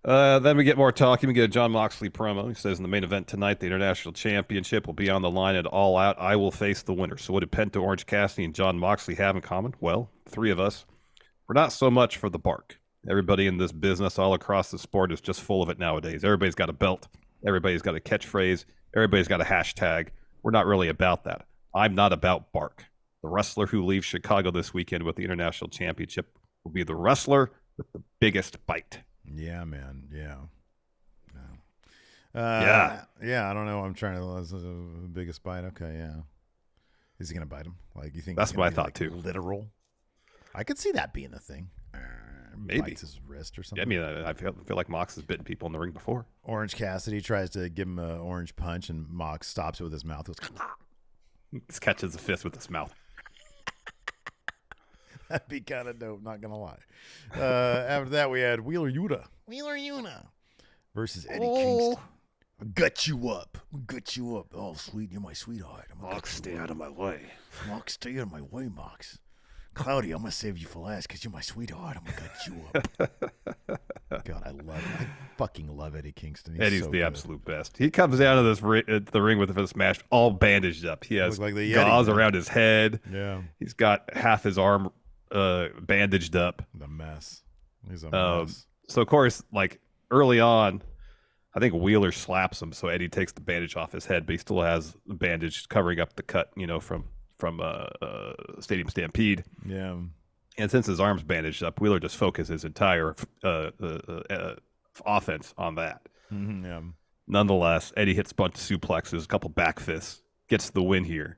Then we get more talking. We get a Jon Moxley promo. He says in the main event tonight, the International Championship will be on the line at All Out. I will face the winner. So what do Penta, Orange Cassidy, and Jon Moxley have in common? Well, three of us. We're not so much for the bark. Everybody in this business all across the sport is just full of it nowadays. Everybody's got a belt. Everybody's got a catchphrase. Everybody's got a hashtag. We're not really about that. I'm not about bark. The wrestler who leaves Chicago this weekend with the International Championship will be the wrestler with the biggest bite. Yeah, man. Yeah. I don't know. I'm trying to. The biggest bite. Okay, yeah. Is he gonna bite him? Like, you think that's what I thought too? Literal. I could see that being the thing. Maybe bites his wrist or something. Yeah, I mean, I feel like Mox has bitten people in the ring before. Orange Cassidy tries to give him an orange punch, and Mox stops it with his mouth. Goes, just catches a fist with his mouth. That'd be kind of dope, not gonna lie. After that, we had Wheeler Yuta versus Eddie Kingston. I'll gut you up. Oh, sweet, you're my sweetheart. Mox, stay out of my way. Mox, stay out of my way, Mox. Cloudy, I'm gonna save you for last because you're my sweetheart. I'm gonna gut you up. God, I fucking love Eddie Kingston. Eddie's so the absolute best. He comes out of the ring with this match all bandaged up. He has like gauze around his head. Yeah, he's got half his arm bandaged up. The mess. He's a mess. So of course, like early on, I think Wheeler slaps him, so Eddie takes the bandage off his head, but he still has the bandage covering up the cut, from Stadium Stampede. Yeah. And since his arm's bandaged up, Wheeler just focuses his entire offense on that. Mm-hmm, yeah. Nonetheless, Eddie hits a bunch of suplexes, a couple back fists, gets the win here.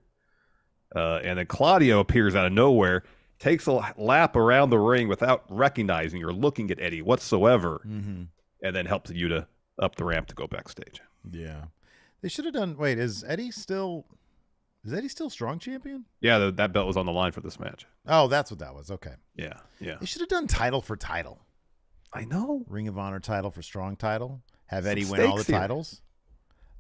And then Claudio appears out of nowhere, takes a lap around the ring without recognizing or looking at Eddie whatsoever, and then helps Yuta up the ramp to go backstage. Yeah. They should have done... Wait, is Eddie still strong champion? Yeah, that belt was on the line for this match. Oh, that's what that was. Okay. Yeah. They should have done title for title. I know. Ring of Honor title for strong title. Have Eddie win all the titles.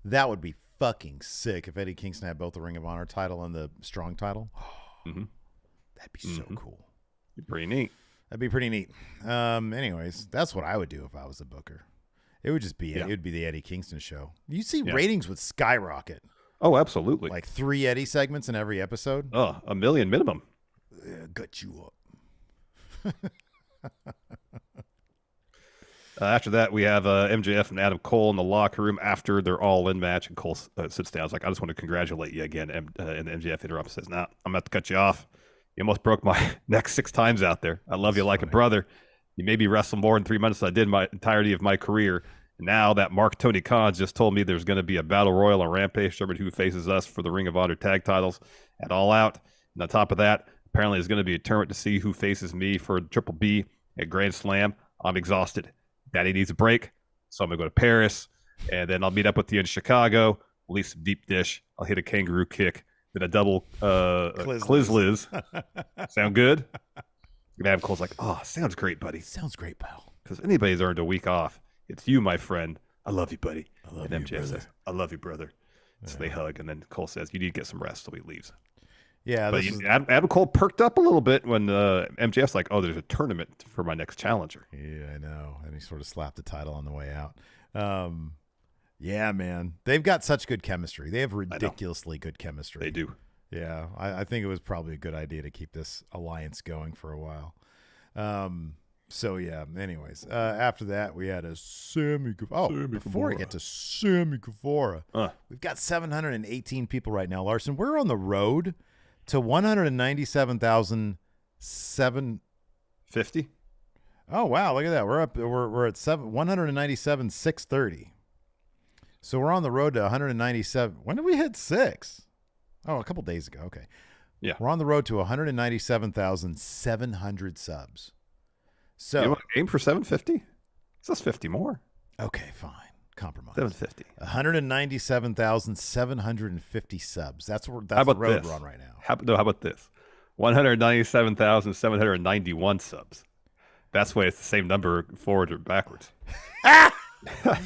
That would be fucking sick if Eddie Kingston had both the Ring of Honor title and the strong title. That'd be so cool. Pretty neat. That'd be pretty neat. Anyways, that's what I would do if I was the booker. It would just be it would be the Eddie Kingston show. You see ratings would skyrocket. Oh, absolutely. Like 3 Eddie segments in every episode. Oh, 1 million minimum. Gut you up. After that, we have MJF and Adam Cole in the locker room after their all-in match, and Cole sits down. He's like, I just want to congratulate you again. And MJF interrupts and says, nah, I'm about to cut you off. You almost broke my neck 6 times out there. I love you like a brother. You maybe wrestled more in 3 months than I did my entirety of my career. Now that Mark Tony Khan just told me there's going to be a battle royal on Rampage, Sherman who faces us for the Ring of Honor tag titles at All Out. And on top of that, apparently there's going to be a tournament to see who faces me for Triple B at Grand Slam. I'm exhausted. Daddy needs a break, so I'm going to go to Paris, and then I'll meet up with you in Chicago. We'll eat some deep dish. I'll hit a kangaroo kick, then a double Clizliz. Sound good? And Adam Cole's like, oh, sounds great, buddy. Sounds great, pal. Because anybody's earned a week off. It's you, my friend. I love you, buddy. I love and you, MJF brother. says, I love you, brother. So they hug, and then Cole says, you need to get some rest, so he leaves. Yeah, But Adam Cole perked up a little bit when MJF's like, "Oh, there's a tournament for my next challenger." Yeah, I know. And he sort of slapped the title on the way out. Yeah, man. They've got such good chemistry. They have ridiculously good chemistry. They do. Yeah, I think it was probably a good idea to keep this alliance going for a while. So, yeah, anyways. After that, we had a Sammy Guevara. Before we get to Sammy Guevara, we've got 718 people right now, Larson. We're on the road to 197,750. Oh, wow, look at that. We're up. We're at 197,630. So we're on the road to 197. When did we hit 6? Oh, a couple days ago. Okay. Yeah. We're on the road to 197,700 subs. So you want to aim for 750? That's 50 more. Okay, fine. Compromise. 750. 197,750 subs. That's the road we're on right now. How about this? 197,791 subs. That's why it's the same number forward or backwards.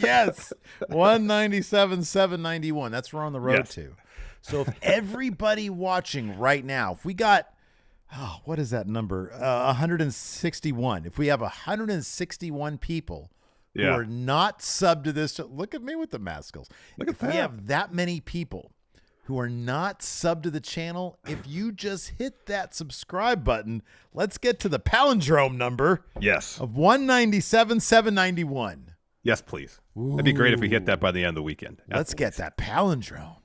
Yes. 197,791. That's where we're on the road to. So if everybody watching right now, if we got, what is that number? 161. If we have 161 people who are not subbed to this, look at me with the math skills. If we have that many people who are not subbed to the channel, if you just hit that subscribe button, let's get to the palindrome number. Yes. Of 197,791. Yes, please. That'd be great if we hit that by the end of the weekend. Let's get that palindrome.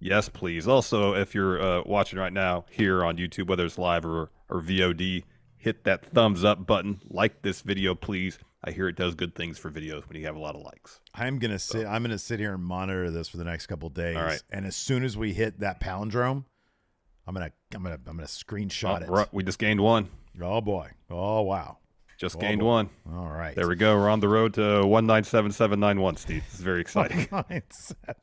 Yes, please. Also, if you're watching right now here on YouTube, whether it's live or VOD, hit that thumbs up button. Like this video, please. I hear it does good things for videos when you have a lot of likes. I'm gonna sit here and monitor this for the next couple of days. All right. And as soon as we hit that palindrome, I'm gonna screenshot it. We just gained one. Oh boy. Oh wow. Just gained one. All right. There we go. We're on the road to 197,791, Steve. This is very exciting. 197.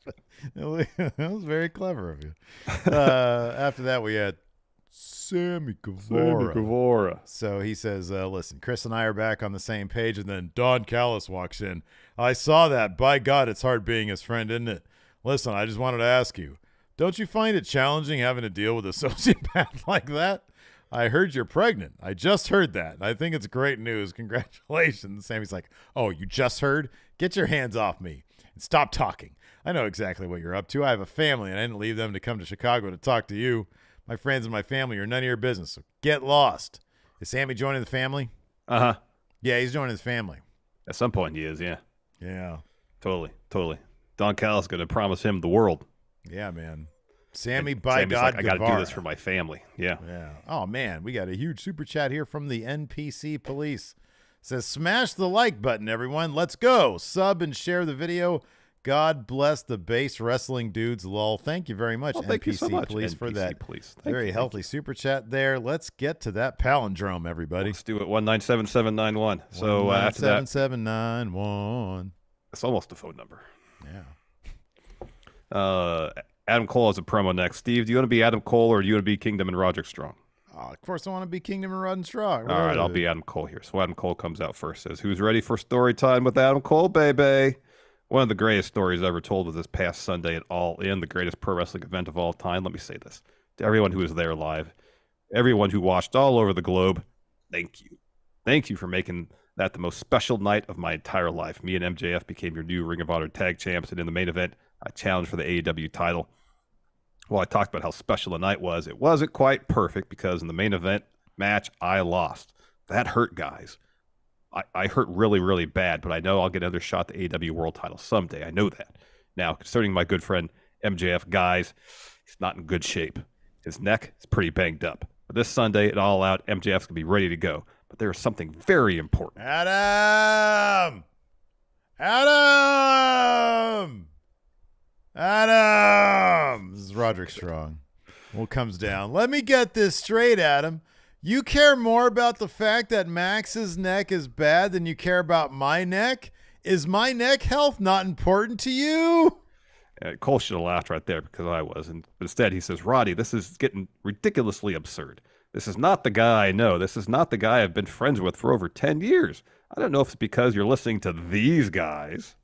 That was very clever of you. After that, we had Sammy Guevara. So he says, listen, Chris and I are back on the same page, and then Don Callis walks in. I saw that. By God, it's hard being his friend, isn't it? Listen, I just wanted to ask you, don't you find it challenging having to deal with a sociopath like that? I heard you're pregnant. I just heard that. I think it's great news. Congratulations. Sammy's like, oh, you just heard? Get your hands off me and stop talking. I know exactly what you're up to. I have a family, and I didn't leave them to come to Chicago to talk to you. My friends and my family are none of your business, so get lost. Is Sammy joining the family? Uh-huh. Yeah, he's joining his family. At some point he is, yeah. Yeah. Totally. Don Callis is going to promise him the world. Yeah, man. Sammy, and by Sammy's God, like, I got to do this for my family. Yeah. Yeah. Oh, man, we got a huge super chat here from the NPC Police. Says, smash the like button, everyone. Let's go. Sub and share the video. God bless the base wrestling dudes, lol. Thank you very much, thank you so much, Police, for that very you. healthy super chat there. Let's get to that palindrome, everybody. Let's do it. 197,791. So after that, 791. it's almost a phone number. Yeah. Adam Cole has a promo next. Steve, do you want to be Adam Cole or do you want to be Kingdom and Roderick Strong? Of course, I want to be Kingdom and Rod and Strong. All right, I'll be Adam Cole here. So Adam Cole comes out first. Says, who's ready for story time with Adam Cole, baby? One of the greatest stories ever told was this past Sunday at All In, the greatest pro wrestling event of all time. Let me say this to everyone who was there live, everyone who watched all over the globe, thank you. Thank you for making that the most special night of my entire life. Me and MJF became your new Ring of Honor tag champs, and in the main event, I challenged for the AEW title. Well, I talked about how special the night was. It wasn't quite perfect because in the main event match, I lost. That hurt, guys. I hurt really, really bad, but I know I'll get another shot at the AEW World title someday. I know that. Now, concerning my good friend MJF, guys, he's not in good shape. His neck is pretty banged up. But this Sunday at All Out, MJF's going to be ready to go. But there is something very important. Adam! This is Roderick Strong. What comes down? Let me get this straight, Adam. You care more about the fact that Max's neck is bad than you care about my neck? Is my neck health not important to you? Cole should have laughed right there because I was. But instead, he says, Roddy, this is getting ridiculously absurd. This is not the guy I know. This is not the guy I've been friends with for over 10 years. I don't know if it's because you're listening to these guys.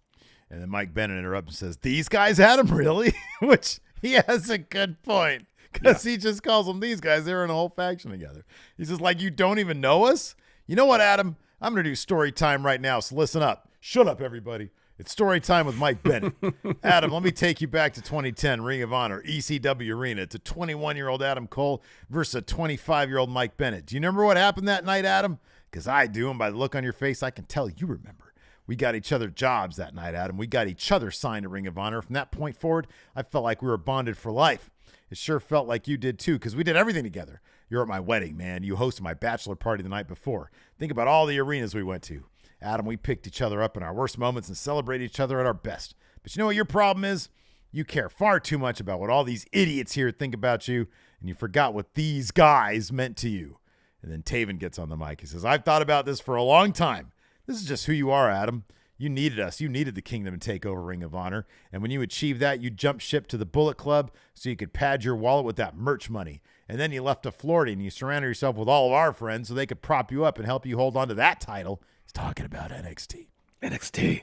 And then Mike Bennett interrupts and says, these guys, Adam, really? Which he has a good point. Because he just calls them these guys. They're in a whole faction together. He's just like, you don't even know us? You know what, Adam? I'm going to do story time right now, so listen up. Shut up, everybody. It's story time with Mike Bennett. Adam, let me take you back to 2010, Ring of Honor, ECW Arena. It's a 21-year-old Adam Cole versus a 25-year-old Mike Bennett. Do you remember what happened that night, Adam? Because I do, and by the look on your face, I can tell you remember. We got each other jobs that night, Adam. We got each other signed to Ring of Honor. From that point forward, I felt like we were bonded for life. It sure felt like you did too, because we did everything together. You're at my wedding, man. You hosted my bachelor party the night before. Think about all the arenas we went to. Adam, we picked each other up in our worst moments and celebrated each other at our best. But you know what your problem is? You care far too much about what all these idiots here think about you, and you forgot what these guys meant to you. And then Taven gets on the mic. He says, I've thought about this for a long time. This is just who you are, Adam. You needed us. You needed the Kingdom to take over Ring of Honor. And when you achieved that, you jumped ship to the Bullet Club so you could pad your wallet with that merch money. And then you left to Florida and you surrounded yourself with all of our friends so they could prop you up and help you hold on to that title. He's talking about NXT. NXT.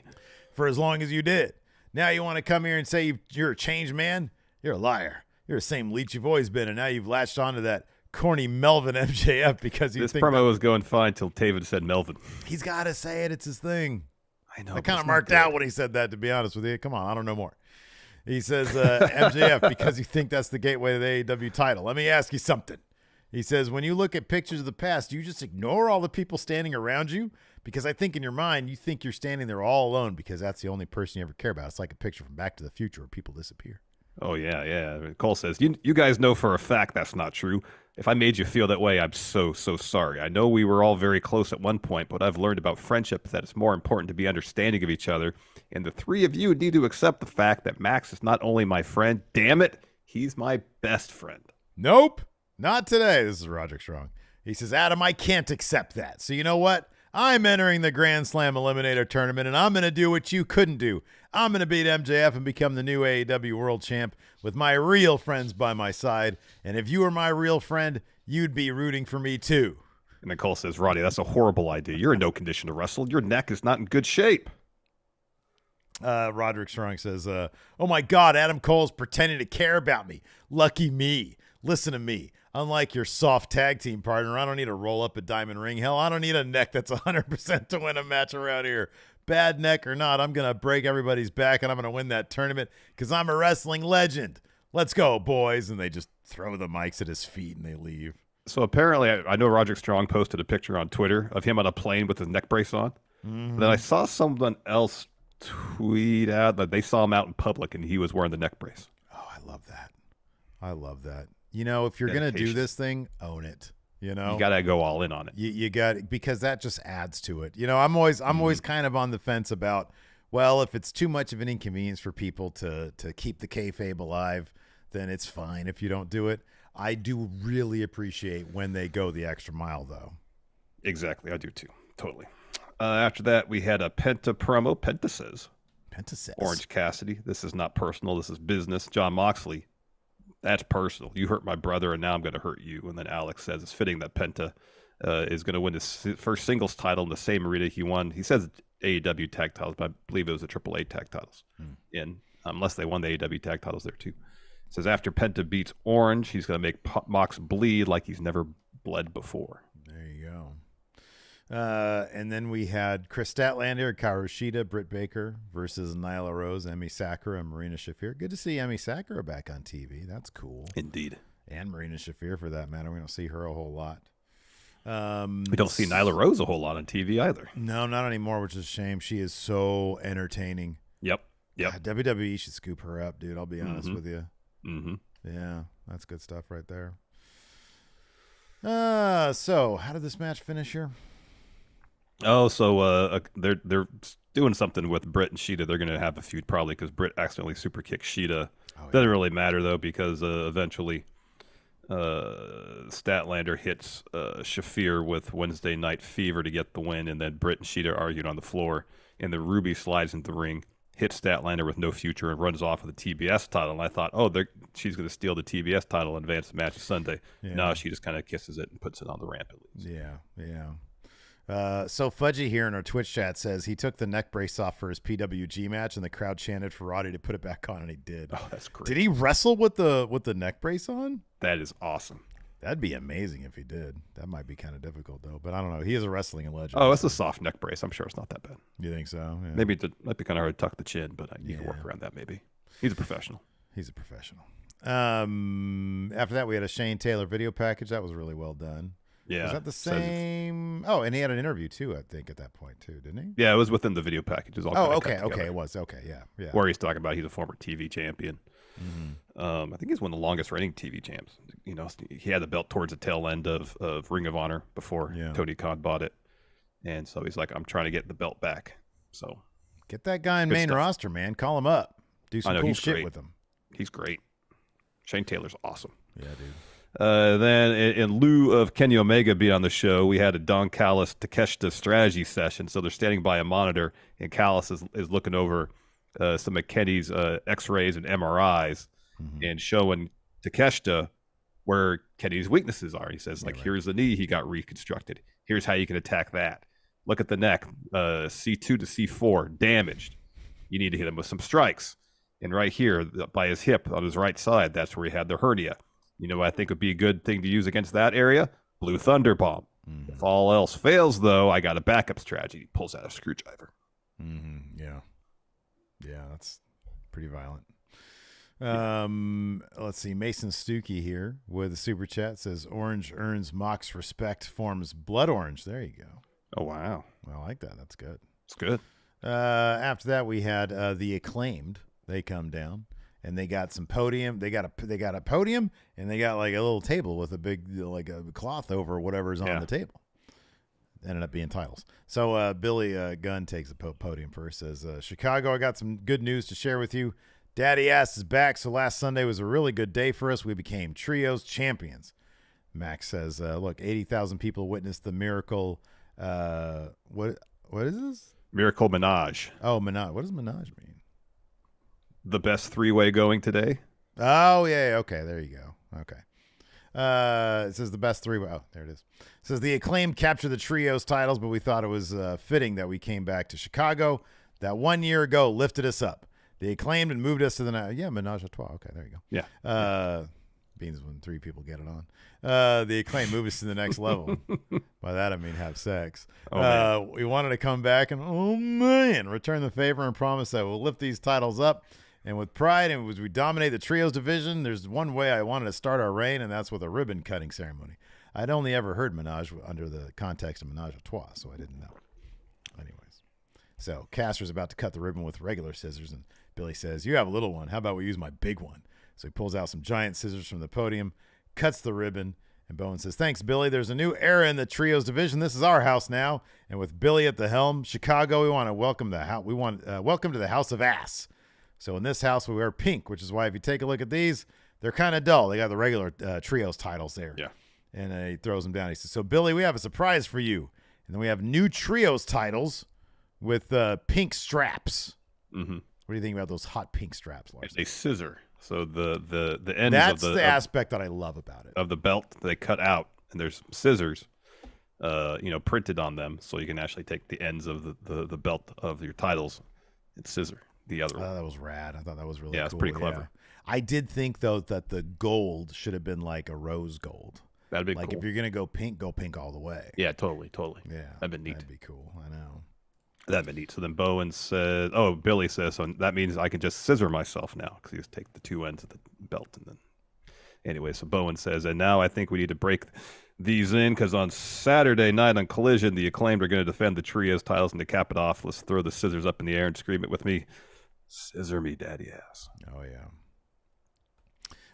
For as long as you did. Now you want to come here and say you're a changed man? You're a liar. You're the same leech you've always been, and now you've latched onto that corny Melvin MJF because you this think promo was going fine till Taven said Melvin. He's got to say it. It's his thing. I know. I kind of marked out when he said that, to be honest with you. Come on, I don't know more. He says MJF because you think that's the gateway to the AEW title. Let me ask you something. He says, when you look at pictures of the past, do you just ignore all the people standing around you? Because I think in your mind, you think you're standing there all alone because that's the only person you ever care about. It's like a picture from Back to the Future where people disappear. Oh, yeah. Cole says, you guys know for a fact that's not true. If I made you feel that way, I'm so sorry. I know we were all very close at one point, but I've learned about friendship that it's more important to be understanding of each other. And the three of you need to accept the fact that Max is not only my friend, damn it, he's my best friend. Nope, not today. This is Roderick Strong. He says, Adam, I can't accept that. So you know what? I'm entering the Grand Slam Eliminator Tournament, and I'm going to do what you couldn't do. I'm going to beat MJF and become the new AEW World Champ with my real friends by my side. And if you were my real friend, you'd be rooting for me too. And then Cole says, Roddy, that's a horrible idea. You're in no condition to wrestle. Your neck is not in good shape. Roderick Strong says, oh my God, Adam Cole's pretending to care about me. Lucky me. Listen to me. Unlike your soft tag team partner, I don't need to roll up a diamond ring. Hell, I don't need a neck that's 100% to win a match around here. Bad neck or not, I'm going to break everybody's back and I'm going to win that tournament because I'm a wrestling legend. Let's go, boys. And they just throw the mics at his feet and they leave. So apparently, I know Roderick Strong posted a picture on Twitter of him on a plane with his neck brace on. Mm-hmm. Then I saw someone else tweet out that they saw him out in public and he was wearing the neck brace. Oh, I love that. I love that. You know, if you're going to do this thing, own it. You know, you got to go all in on it. You got, because that just adds to it. You know, I'm always kind of on the fence about, well, if it's too much of an inconvenience for people to keep the kayfabe alive, then it's fine if you don't do it. I do really appreciate when they go the extra mile, though. Exactly. I do, too. Totally. After that, we had a Penta promo. Penta says. Orange Cassidy. This is not personal. This is business. John Moxley. That's personal. You hurt my brother, and now I'm going to hurt you. And then Alex says it's fitting that Penta is going to win his first singles title in the same arena he won. He says AEW tag titles, but I believe it was the AAA tag titles. Unless they won the AEW tag titles there, too. It says after Penta beats Orange, he's going to make Mox bleed like he's never bled before. There you go. And then we had Chris Statlander, Kaoru Shida, Britt Baker versus Nyla Rose, Emi Sakura, and Marina Shafir. Good to see Emi Sakura back on TV. That's cool. Indeed. And Marina Shafir, for that matter. We don't see her a whole lot. We don't see Nyla Rose a whole lot on TV either. No, not anymore, which is a shame. She is so entertaining. Yep. God, WWE should scoop her up, dude. I'll be honest with you. Mm-hmm. Yeah, that's good stuff right there. So how did this match finish here? Oh, so they're doing something with Britt and Shida. They're going to have a feud probably because Britt accidentally super kicked Shida. Doesn't really matter though because eventually Statlander hits Shafir with Wednesday Night Fever to get the win, and then Britt and Shida argued on the floor, and then Ruby slides into the ring, hits Statlander with no future, and runs off with the TBS title. And I thought, she's going to steal the TBS title and advance the match to Sunday. Yeah. No, she just kind of kisses it and puts it on the ramp at least. Yeah. So Fudgy here in our Twitch chat says he took the neck brace off for his PWG match, and the crowd chanted for Roddy to put it back on, and he did. Oh, that's great. Did he wrestle with the neck brace on? That is awesome. That'd be amazing if he did. That might be kind of difficult though, but I don't know. He is a wrestling legend. Oh, it's a soft neck brace. I'm sure it's not that bad. You think so? Yeah. Maybe it might be kind of hard to tuck the chin, but you can work around that. Maybe he's a professional. He's a professional. After that, we had a Shane Taylor video package. That was really well done. Yeah. Was that the same? Oh, and he had an interview too, I think, at that point too, didn't he? Yeah, it was within the video package. It was all okay. It was okay. Yeah. Where he's talking about he's a former TV champion. I think he's one of the longest reigning TV champs. You know, he had the belt towards the tail end of Ring of Honor before Tony Khan bought it, and so he's like, I'm trying to get the belt back. So get that guy in main roster, man. Call him up. Do some cool shit with him. He's great. Shane Taylor's awesome. Yeah, dude. Then in lieu of Kenny Omega being on the show, we had a Don Callis Takeshita strategy session. So they're standing by a monitor, and Callis is looking over some of Kenny's X-rays and MRIs and showing Takeshita where Kenny's weaknesses are. He says, here's the knee he got reconstructed. Here's how you can attack that. Look at the neck, C2 to C4, damaged. You need to hit him with some strikes. And right here, by his hip on his right side, that's where he had the hernia. You know what I think would be a good thing to use against that area? Blue Thunder Bomb. If all else fails, though, I got a backup strategy. He pulls out a screwdriver. Yeah, that's pretty violent. Let's see. Mason Stuckey here with a super chat says, Orange earns Mock's respect, forms Blood Orange. There you go. Oh, wow. I like that. That's good. It's good. After that, we had the Acclaimed. They come down. And they got some podium. They got a podium, and they got like a little table with a big like a cloth over whatever's on the table. Ended up being titles. So Billy Gunn takes the podium first. Says, Chicago, I got some good news to share with you. Daddy Ass is back. So last Sunday was a really good day for us. We became trios champions. Max says, look, 80,000 people witnessed the miracle. What is this? Miracle Menage. Oh, Menage. What does Menage mean? The best three-way going today. Oh, yeah. Okay, there you go. Okay. It says the best three-way. Oh, there it is. It says the Acclaimed captured the trios titles, but we thought it was fitting that we came back to Chicago. That 1 year ago lifted us up. The Acclaimed and moved us to the Menage a Trois. Okay, there you go. Yeah. Beans when three people get it on. The Acclaimed moved us to the next level. By that I mean have sex. We wanted to come back and return the favor and promise that we'll lift these titles up. And with pride, and as we dominate the trios division, there's one way I wanted to start our reign, and that's with a ribbon cutting ceremony. I'd only ever heard Menage under the context of Menage a Trois, so I didn't know. Anyways, so Caster's about to cut the ribbon with regular scissors, and Billy says, you have a little one. How about we use my big one? So he pulls out some giant scissors from the podium, cuts the ribbon, and Bowen says, thanks, Billy. There's a new era in the trios division. This is our house now, and with Billy at the helm, Chicago, we want to welcome welcome to the House of Ass. So in this house, we wear pink, which is why if you take a look at these, they're kind of dull. They got the regular trios titles there. Yeah. And he throws them down. He says, so, Billy, we have a surprise for you. And then we have new trios titles with pink straps. Mm-hmm. What do you think about those hot pink straps, Larson? It's a scissor. So the ends That's of the aspect that I love about it. Of the belt they cut out, and there's scissors printed on them, so you can actually take the ends of the belt of your titles and scissor the other one. That was rad. I thought that was really cool. Yeah, it's pretty clever. I did think, though, that the gold should have been like a rose gold. That'd be like cool. If you're going to go pink all the way. Yeah, totally. Yeah. That'd be neat. That'd be cool. I know. That'd be neat. So then Billy says, so that means I can just scissor myself now because he just take the two ends of the belt. And then anyway, so Bowen says, and now I think we need to break these in because on Saturday night on Collision, the Acclaimed are going to defend the trios titles, and to cap it off, let's throw the scissors up in the air and scream it with me. Scissor me, daddy ass. Oh, yeah.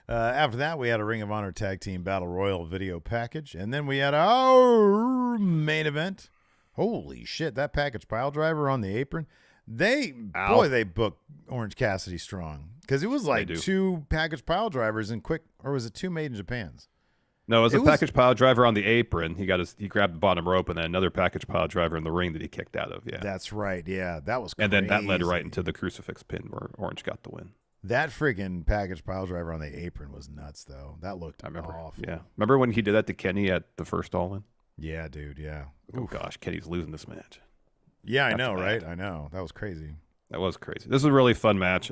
After that, we had a Ring of Honor Tag Team Battle Royal video package. And then we had our main event. Holy shit, that package pile driver on the apron. They booked Orange Cassidy strong. Because it was like two package pile drivers in quick, or was it two made in Japans? No, it was a package pile driver on the apron. He grabbed the bottom rope, and then another package pile driver in the ring that he kicked out of. Yeah, that's right. Yeah, that was crazy. And then that led right into the crucifix pin where Orange got the win. That freaking package pile driver on the apron was nuts, though. That looked awful. Yeah, remember when he did that to Kenny at the first All In? Yeah, dude. Yeah. Oh gosh, Kenny's losing this match. Yeah, I know, right? I know. That was crazy. That was crazy. This is a really fun match.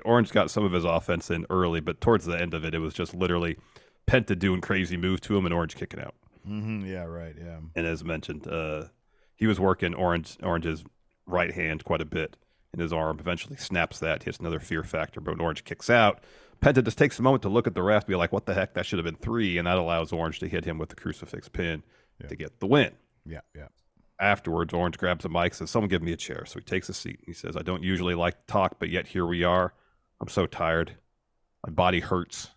Orange got some of his offense in early, but towards the end of it, it was just literally Penta doing crazy moves to him and Orange kicking out. Mm-hmm. Yeah, right. Yeah. And as mentioned, he was working Orange's right hand quite a bit in his arm. Eventually snaps that, hits another fear factor, but when Orange kicks out, Penta just takes a moment to look at the ref, be like, what the heck? That should have been 3, and that allows Orange to hit him with the crucifix pin to get the win. Yeah, yeah. Afterwards, Orange grabs a mic, says, someone give me a chair. So he takes a seat. He says, I don't usually like to talk, but yet here we are. I'm so tired. My body hurts.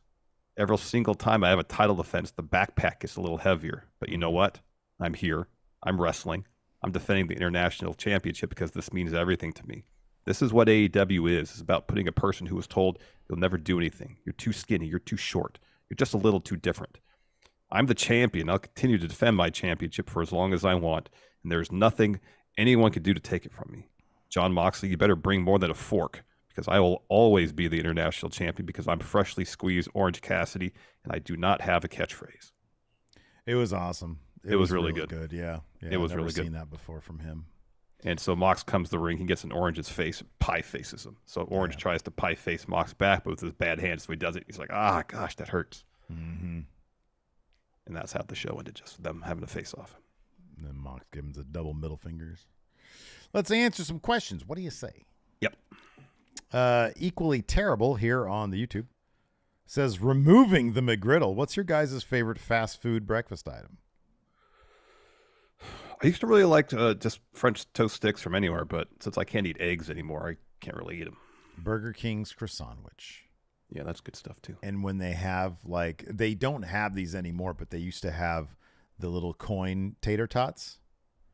Every single time I have a title defense, the backpack gets a little heavier. But you know what? I'm here. I'm wrestling. I'm defending the international championship because this means everything to me. This is what AEW is. It's about putting a person who was told you'll never do anything. You're too skinny. You're too short. You're just a little too different. I'm the champion. I'll continue to defend my championship for as long as I want. And there's nothing anyone can do to take it from me. John Moxley, you better bring more than a fork, because I will always be the international champion because I'm freshly squeezed Orange Cassidy, and I do not have a catchphrase. It was awesome. It was really good. Yeah. It was really good. I've seen that before from him. And so Mox comes to the ring. He gets in Orange's face, pie faces him. So Orange tries to pie face Mox back, but with his bad hands, so he does it. He's like, gosh, that hurts. Mm-hmm. And that's how the show ended, just them having a face off. And then Mox gives him the double middle fingers. Let's answer some questions. What do you say? Yep. Equally terrible here on the YouTube says, removing the McGriddle. What's your guys' favorite fast food breakfast item? I used to really like just French toast sticks from anywhere, but since I can't eat eggs anymore, I can't really eat them. Burger King's croissant sandwich. Yeah, that's good stuff too. And when they have, like, they don't have these anymore, but they used to have the little coin tater tots.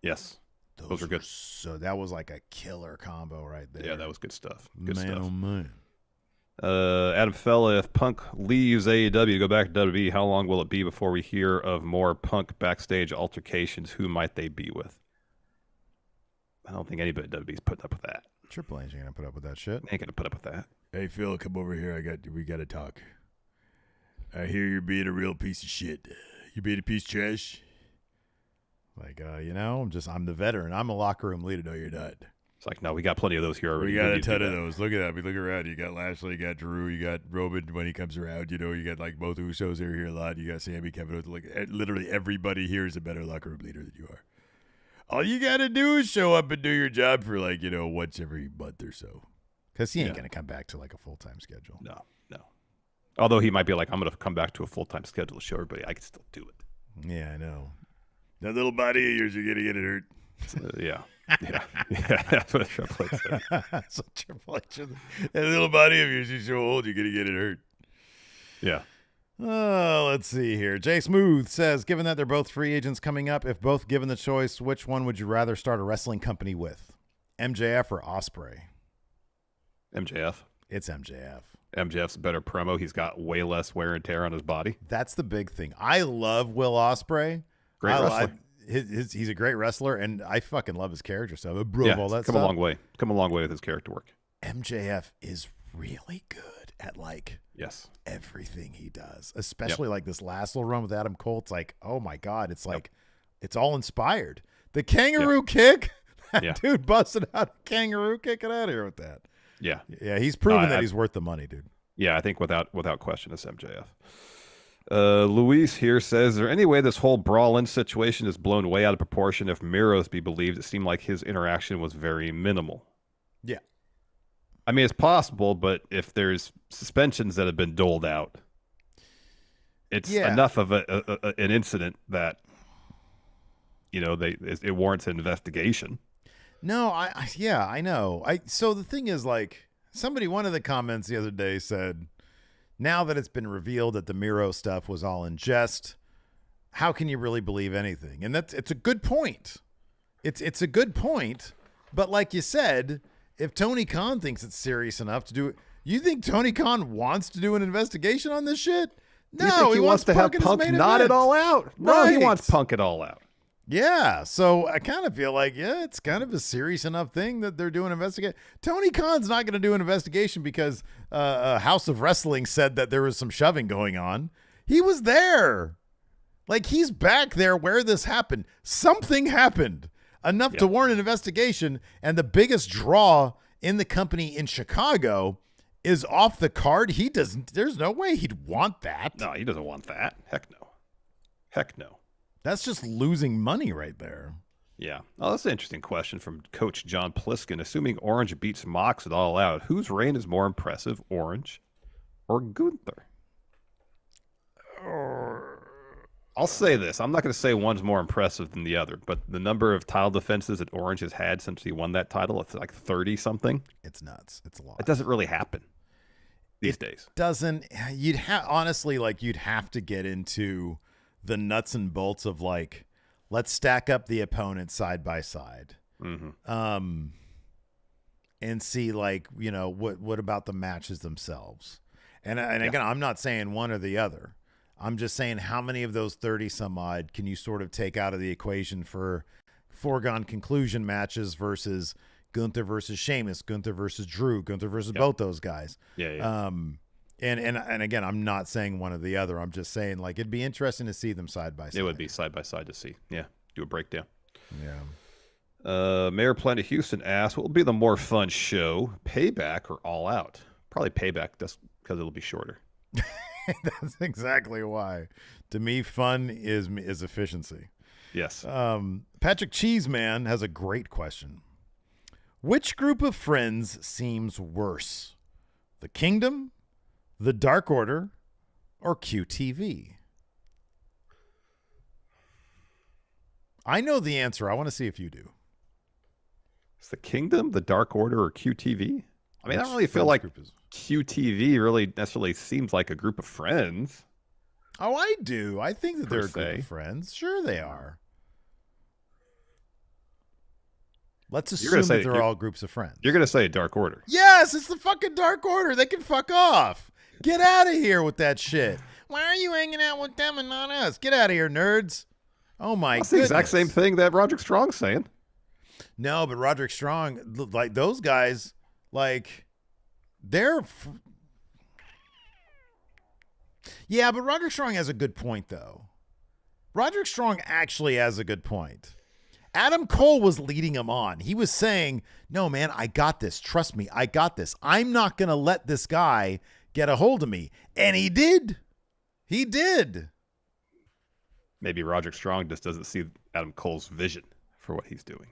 Yes. Those are good. So that was like a killer combo right there. Yeah, that was good stuff. Good stuff. Oh man. Adam Fella, if Punk leaves AEW to go back to WWE, how long will it be before we hear of more Punk backstage altercations? Who might they be with? I don't think anybody at WWE's putting up with that. Triple H ain't gonna put up with that shit. Ain't gonna put up with that. Hey Phil, come over here. We gotta talk. I hear you're being a real piece of shit. You being a piece of trash. Like, I'm the veteran. I'm a locker room leader. No, you're not. It's like, no, we got plenty of those here already. We got a ton of those. Look at that. Look around. You got Lashley, you got Drew, you got Roman when he comes around. You got like both Usos are here a lot. You got Sammy, Kevin. Like, literally everybody here is a better locker room leader than you are. All you got to do is show up and do your job for like, once every month or so. Because he ain't going to come back to like a full-time schedule. No. Although he might be like, I'm going to come back to a full-time schedule to show everybody I can still do it. Yeah, I know. That little body of yours, you're going to get it hurt. Yeah. That's what Triple H said. So Triple H, that little body of yours, you're so old, you're going to get it hurt. Yeah. Oh, let's see here. Jay Smooth says, given that they're both free agents coming up, if both given the choice, which one would you rather start a wrestling company with? MJF or Ospreay? MJF. It's MJF. MJF's a better promo. He's got way less wear and tear on his body. That's the big thing. I love Will Ospreay. Great wrestler. He's a great wrestler, and I fucking love his character stuff. All that come stuff. a long way. Come a long way with his character work. MJF is really good at everything he does, especially like this last little run with Adam Cole. It's like, oh my God, it's like it's all inspired. The kangaroo kick, that dude busted out a kangaroo kick. Get out of here with that. Yeah, he's proven that he's worth the money, dude. Yeah, I think without question, it's MJF. Luis here says, is there any way this whole brawl-in situation is blown way out of proportion? If Miro's be believed, it seemed like his interaction was very minimal. Yeah. I mean, it's possible, but if there's suspensions that have been doled out, it's enough of an incident that, it warrants an investigation. No, I know. So the thing is, like, one of the comments the other day said, now that it's been revealed that the Miro stuff was all in jest, how can you really believe anything? And it's a good point. It's a good point. But like you said, if Tony Khan thinks it's serious enough to do it, you think Tony Khan wants to do an investigation on this shit? No, he wants to have Punk not it all out. No, he wants Punk it all out. Yeah, so I kind of feel like, it's kind of a serious enough thing that they're doing an investigation. Tony Khan's not going to do an investigation because House of Wrestling said that there was some shoving going on. He was there. Like, he's back there where this happened. Something happened enough to warrant an investigation, and the biggest draw in the company in Chicago is off the card. There's no way he'd want that. No, he doesn't want that. Heck no. That's just losing money right there. Yeah. Oh, that's an interesting question from Coach John Pliskin. Assuming Orange beats Mox at All Out, whose reign is more impressive, Orange or Gunther? I'll say this. I'm not going to say one's more impressive than the other, but the number of title defenses that Orange has had since he won that title, it's like 30-something. It's nuts. It's a lot. It doesn't really happen these days. Doesn't. Honestly, like, you'd have to get into the nuts and bolts of, like, let's stack up the opponents side by side. Mm-hmm. And see, like, you know, what about the matches themselves? And again, I'm not saying one or the other. I'm just saying, how many of those 30 some odd can you sort of take out of the equation for foregone conclusion matches versus Gunther versus Sheamus, Gunther versus Drew, Gunther versus both those guys. Yeah. And again, I'm not saying one or the other. I'm just saying, like, it'd be interesting to see them side by side. It would be side by side to see. Yeah. Do a breakdown. Yeah. Mayor Planet Houston asked, what will be the more fun show, Payback or All Out? Probably Payback, just because it'll be shorter. That's exactly why. To me, fun is efficiency. Yes. Patrick Cheeseman has a great question. Which group of friends seems worse? The Kingdom, the Dark Order, or QTV? I know the answer. I want to see if you do. It's the Kingdom, the Dark Order, or QTV? I mean, I don't really feel like QTV really necessarily seems like a group of friends. Oh, I do. I think that they're a group of friends. Sure they are. Let's assume that they're all groups of friends. You're going to say Dark Order. Yes, it's the fucking Dark Order. They can fuck off. Get out of here with that shit. Why are you hanging out with them and not us? Get out of here, nerds. Oh, my goodness. That's the exact same thing that Roderick Strong's saying. No, but Roderick Strong, like, those guys, like, yeah, but Roderick Strong has a good point, though. Roderick Strong actually has a good point. Adam Cole was leading him on. He was saying, no, man, I got this. Trust me, I got this. I'm not going to let this guy get a hold of me. And he did. He did. Maybe Roderick Strong just doesn't see Adam Cole's vision for what he's doing.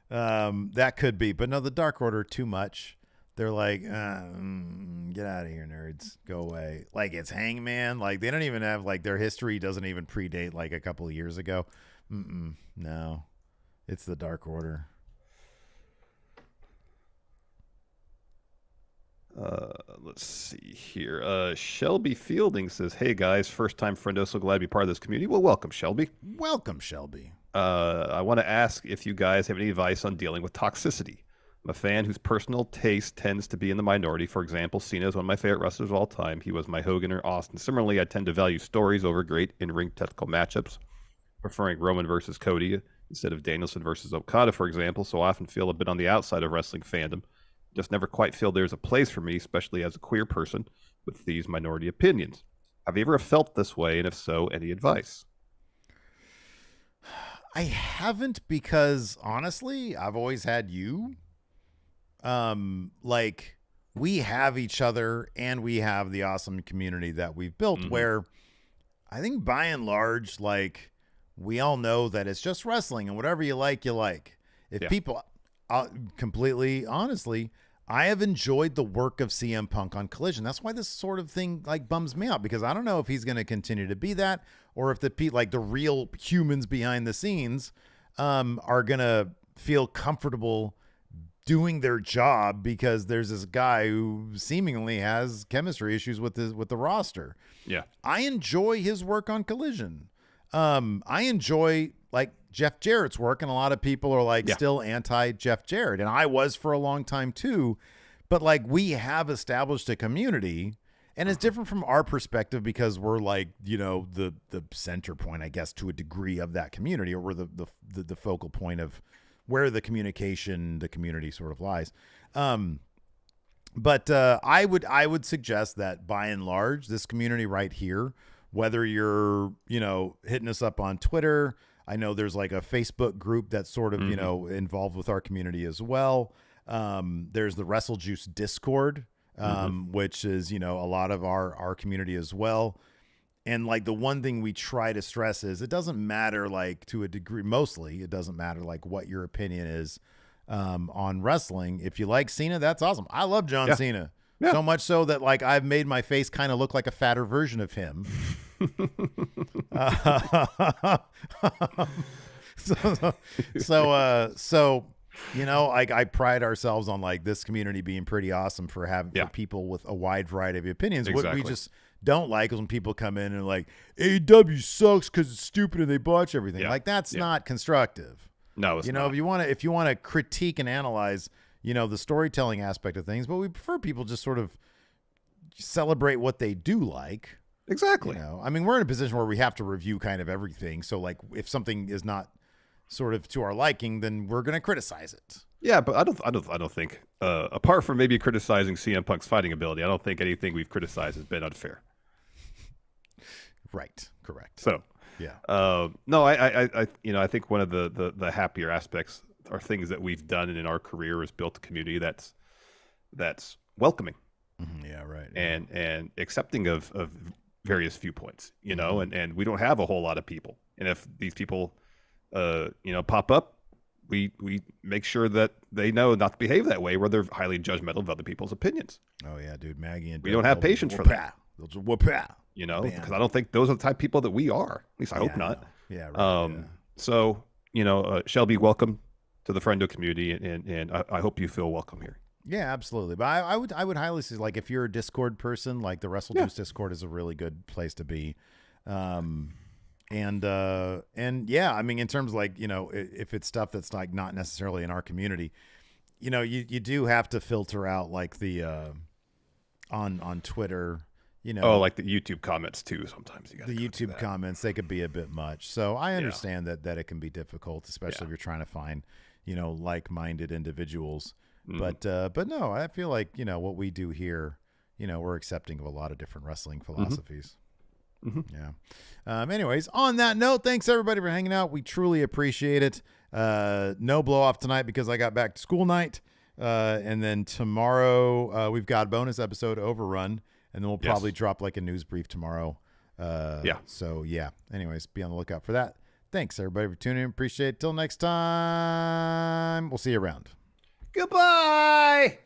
That could be. But no, the Dark Order, too much. They're like, get out of here, nerds. Go away. Like, it's Hangman. Like, they don't even have, like, their history doesn't even predate, like, a couple of years ago. No. It's the Dark Order. Let's see here. Shelby Fielding says, hey, guys, first time Friendo, so glad to be part of this community. Well, welcome, Shelby. Welcome, Shelby. I want to ask if you guys have any advice on dealing with toxicity. I'm a fan whose personal taste tends to be in the minority. For example, Cena is one of my favorite wrestlers of all time. He was my Hogan or Austin. Similarly, I tend to value stories over great in-ring technical matchups, preferring Roman versus Cody instead of Danielson versus Okada, for example. So I often feel a bit on the outside of wrestling fandom. Just never quite feel there's a place for me, especially as a queer person, with these minority opinions. Have you ever felt this way? And if so, any advice? I haven't, because honestly, I've always had you. Like, we have each other and we have the awesome community that we've built, where I think by and large, like, we all know that it's just wrestling and whatever you like, you like. If people completely honestly, I have enjoyed the work of CM Punk on Collision. That's why this sort of thing, like, bums me out, because I don't know if he's going to continue to be that, or if the real humans behind the scenes are going to feel comfortable doing their job, because there's this guy who seemingly has chemistry issues with the roster. Yeah. I enjoy his work on Collision. I enjoy, like, Jeff Jarrett's work, and a lot of people are like still anti Jeff Jarrett, and I was for a long time too. But, like, we have established a community, and it's different from our perspective because we're, like, you know, the center point, I guess, to a degree of that community, or we're the focal point of where the community sort of lies. But I would suggest that by and large, this community right here whether you're, hitting us up on Twitter. I know there's like a Facebook group that's sort of, involved with our community as well. There's the Wrestle Juice Discord, which is, a lot of our community as well. And like the one thing we try to stress is it doesn't matter, like to a degree, mostly it doesn't matter like what your opinion is on wrestling. If you like Cena, that's awesome. I love John Cena. Yeah. So much so that like I've made my face kind of look like a fatter version of him. So I pride ourselves on like this community being pretty awesome for people with a wide variety of opinions. Exactly. What we just don't like is when people come in and like AEW sucks because it's stupid and they botch everything. Like that's not constructive. No, it's not. If you want to critique and analyze, the storytelling aspect of things, but we prefer people just sort of celebrate what they do like. Exactly. I mean, we're in a position where we have to review kind of everything. So like if something is not sort of to our liking, then we're going to criticize it. Yeah, but I don't think apart from maybe criticizing CM Punk's fighting ability, I don't think anything we've criticized has been unfair. Right. Correct. So, yeah. No, I think one of the happier aspects are things that we've done in our career is built a community that's welcoming. Yeah, right. And accepting of various viewpoints, and we don't have a whole lot of people. And if these people pop up, we make sure that they know not to behave that way where they're highly judgmental of other people's opinions. Oh yeah, dude, Maggie and we don't have patience for that. They'll just whoop out. Because I don't think those are the type of people that we are. At least I hope not. Yeah. Right, So, Shelby, welcome to the Friendo community, and I hope you feel welcome here. Yeah, absolutely. But I would highly say, like, if you're a Discord person, like the Wrestle Juice Discord is a really good place to be. And yeah, I mean, in terms of like, if it's stuff that's like not necessarily in our community, you do have to filter out like the on Twitter, like the YouTube comments too. Sometimes you got the YouTube comments, they could be a bit much. So I understand that it can be difficult, especially if you're trying to find, like-minded individuals. But no, I feel like, what we do here, we're accepting of a lot of different wrestling philosophies. Yeah. Anyways, on that note, thanks everybody for hanging out. We truly appreciate it. No blow off tonight because I got back to school night. And then tomorrow, we've got a bonus episode Overrun, and then we'll probably drop like a news brief tomorrow. So yeah, anyways, be on the lookout for that. Thanks everybody for tuning in. Appreciate it. Till next time. We'll see you around. Goodbye.